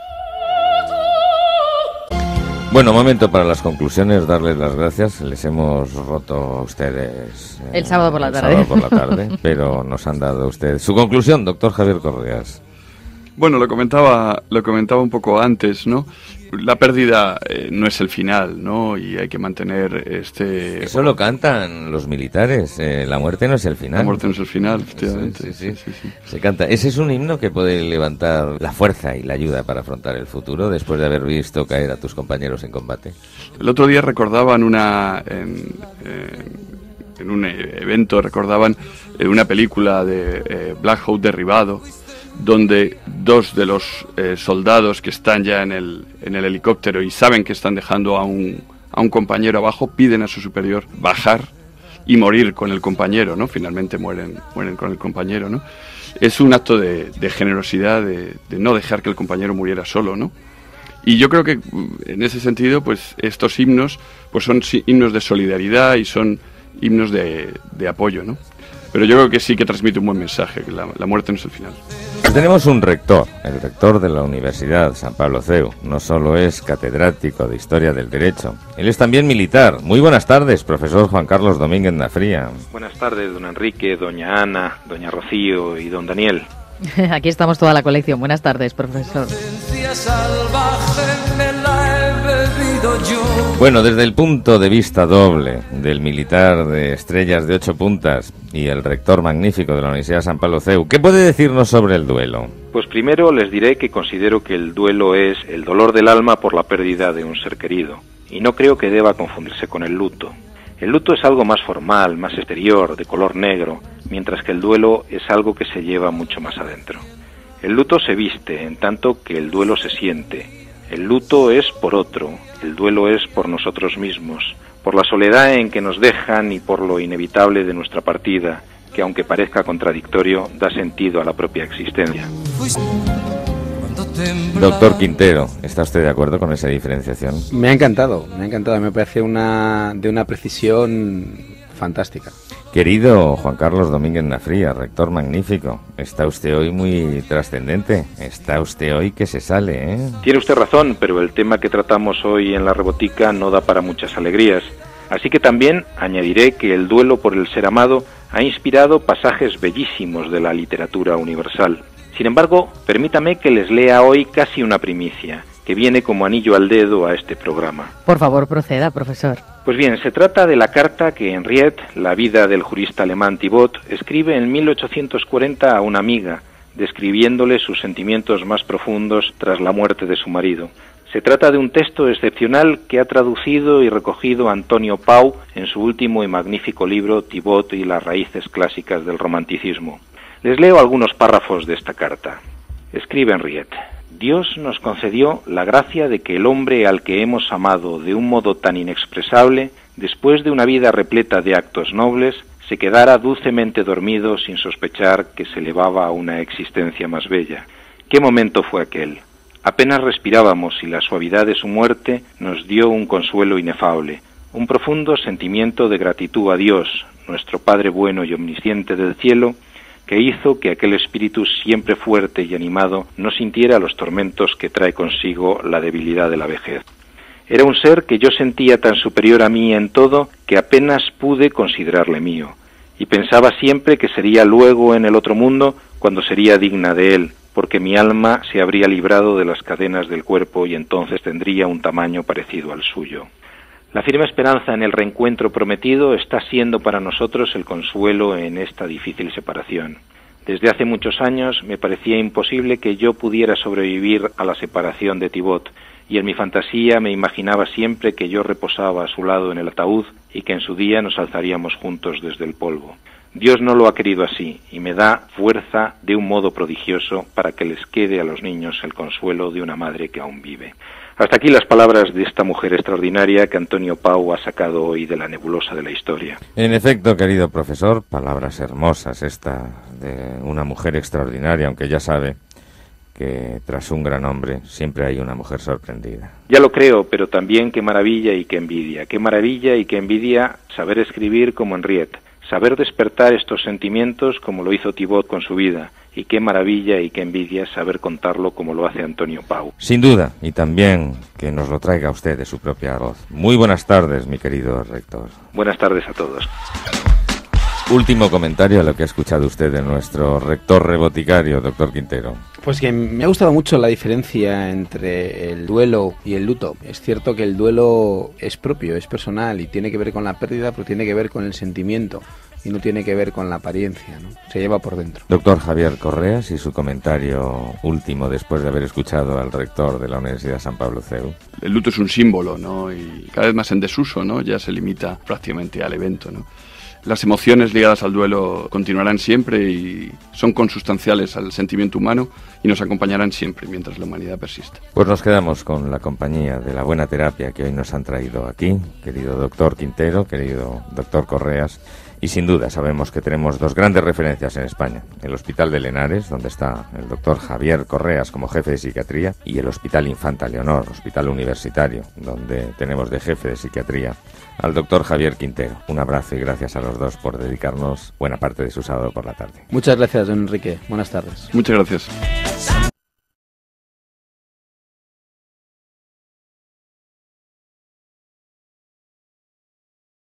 Bueno, momento para las conclusiones, darles las gracias. Les hemos roto a ustedes el sábado por la tarde. Sábado por la tarde, pero nos han dado ustedes su conclusión, doctor Javier Correas. Bueno, lo comentaba un poco antes, ¿no? La pérdida no es el final, ¿no? Y hay que mantener Eso lo cantan los militares, la muerte no es el final. La muerte no es el final, efectivamente. Sí. Se canta. Ese es un himno que puede levantar la fuerza y la ayuda para afrontar el futuro después de haber visto caer a tus compañeros en combate. El otro día recordaban en un evento, recordaban una película de Black Hawk derribado, donde dos de los soldados que están ya en el helicóptero y saben que están dejando a un compañero abajo, piden a su superior bajar y morir con el compañero, ¿no? Finalmente mueren con el compañero, ¿no? Es un acto de generosidad, de no dejar que el compañero muriera solo, ¿no? Y yo creo que en ese sentido, pues estos himnos pues son himnos de solidaridad y son himnos de apoyo, ¿no? Pero yo creo que sí que transmite un buen mensaje, que la muerte no es el final. Tenemos un rector, el rector de la Universidad San Pablo CEU. No solo es catedrático de Historia del Derecho, él es también militar. Muy buenas tardes, profesor Juan Carlos Domínguez Nafría. Buenas tardes, don Enrique, doña Ana, doña Rocío y don Daniel. Aquí estamos toda la colección. Buenas tardes, profesor. Bueno, desde el punto de vista doble del militar de estrellas de 8 puntas y el rector magnífico de la Universidad San Pablo CEU, ¿qué puede decirnos sobre el duelo? Pues primero les diré que considero que el duelo es el dolor del alma por la pérdida de un ser querido, y no creo que deba confundirse con el luto. El luto es algo más formal, más exterior, de color negro, mientras que el duelo es algo que se lleva mucho más adentro. El luto se viste, en tanto que el duelo se siente. El luto es por otro, el duelo es por nosotros mismos, por la soledad en que nos dejan y por lo inevitable de nuestra partida, que aunque parezca contradictorio, da sentido a la propia existencia. Doctor Quintero, ¿está usted de acuerdo con esa diferenciación? Me ha encantado, me parece de una precisión fantástica. Querido Juan Carlos Domínguez Nafría, rector magnífico, está usted hoy muy trascendente, está usted hoy que se sale, ¿eh? Tiene usted razón, pero el tema que tratamos hoy en la Rebotica no da para muchas alegrías, así que también añadiré que el duelo por el ser amado ha inspirado pasajes bellísimos de la literatura universal. Sin embargo, permítame que les lea hoy casi una primicia, que viene como anillo al dedo a este programa. Por favor, proceda, profesor. Pues bien, se trata de la carta que Henriette, la vida del jurista alemán Thibaut, escribe en 1840 a una amiga, describiéndole sus sentimientos más profundos tras la muerte de su marido. Se trata de un texto excepcional que ha traducido y recogido Antonio Pau en su último y magnífico libro Thibaut y las raíces clásicas del romanticismo. Les leo algunos párrafos de esta carta. Escribe Henriette: Dios nos concedió la gracia de que el hombre al que hemos amado de un modo tan inexpresable, después de una vida repleta de actos nobles, se quedara dulcemente dormido sin sospechar que se elevaba a una existencia más bella. ¿Qué momento fue aquel? Apenas respirábamos y la suavidad de su muerte nos dio un consuelo inefable, un profundo sentimiento de gratitud a Dios, nuestro Padre bueno y omnisciente del cielo, que hizo que aquel espíritu siempre fuerte y animado no sintiera los tormentos que trae consigo la debilidad de la vejez. Era un ser que yo sentía tan superior a mí en todo que apenas pude considerarle mío, y pensaba siempre que sería luego en el otro mundo cuando sería digna de él, porque mi alma se habría librado de las cadenas del cuerpo y entonces tendría un tamaño parecido al suyo. La firme esperanza en el reencuentro prometido está siendo para nosotros el consuelo en esta difícil separación. Desde hace muchos años me parecía imposible que yo pudiera sobrevivir a la separación de Thibaut, y en mi fantasía me imaginaba siempre que yo reposaba a su lado en el ataúd y que en su día nos alzaríamos juntos desde el polvo. Dios no lo ha querido así, y me da fuerza de un modo prodigioso para que les quede a los niños el consuelo de una madre que aún vive. Hasta aquí las palabras de esta mujer extraordinaria que Antonio Pau ha sacado hoy de la nebulosa de la historia. En efecto, querido profesor, palabras hermosas esta de una mujer extraordinaria, aunque ya sabe que tras un gran hombre siempre hay una mujer sorprendida. Ya lo creo, pero también qué maravilla y qué envidia. Qué maravilla y qué envidia saber escribir como Henriette, saber despertar estos sentimientos como lo hizo Thibaut con su vida. Y qué maravilla y qué envidia saber contarlo como lo hace Antonio Pau. Sin duda, y también que nos lo traiga usted de su propia voz. Muy buenas tardes, mi querido rector. Buenas tardes a todos. Último comentario a lo que ha escuchado usted de nuestro rector reboticario, doctor Quintero. Pues que me ha gustado mucho la diferencia entre el duelo y el luto. Es cierto que el duelo es propio, es personal y tiene que ver con la pérdida, pero tiene que ver con el sentimiento y no tiene que ver con la apariencia, ¿no? Se lleva por dentro. Doctor Javier Correas, y su comentario último después de haber escuchado al rector de la Universidad San Pablo CEU. El luto es un símbolo, ¿no? Y cada vez más en desuso, ¿no? Ya se limita prácticamente al evento, ¿no? Las emociones ligadas al duelo continuarán siempre y son consustanciales al sentimiento humano y nos acompañarán siempre mientras la humanidad persista. Pues nos quedamos con la compañía de la buena terapia que hoy nos han traído aquí, querido doctor Quintero, querido doctor Correas, y sin duda sabemos que tenemos dos grandes referencias en España: el Hospital de Lenares, donde está el doctor Javier Correas como jefe de psiquiatría, y el Hospital Infanta Leonor, hospital universitario, donde tenemos de jefe de psiquiatría al doctor Javier Quintero. Un abrazo y gracias a los dos por dedicarnos buena parte de su sábado por la tarde. Muchas gracias, don Enrique. Buenas tardes. Muchas gracias.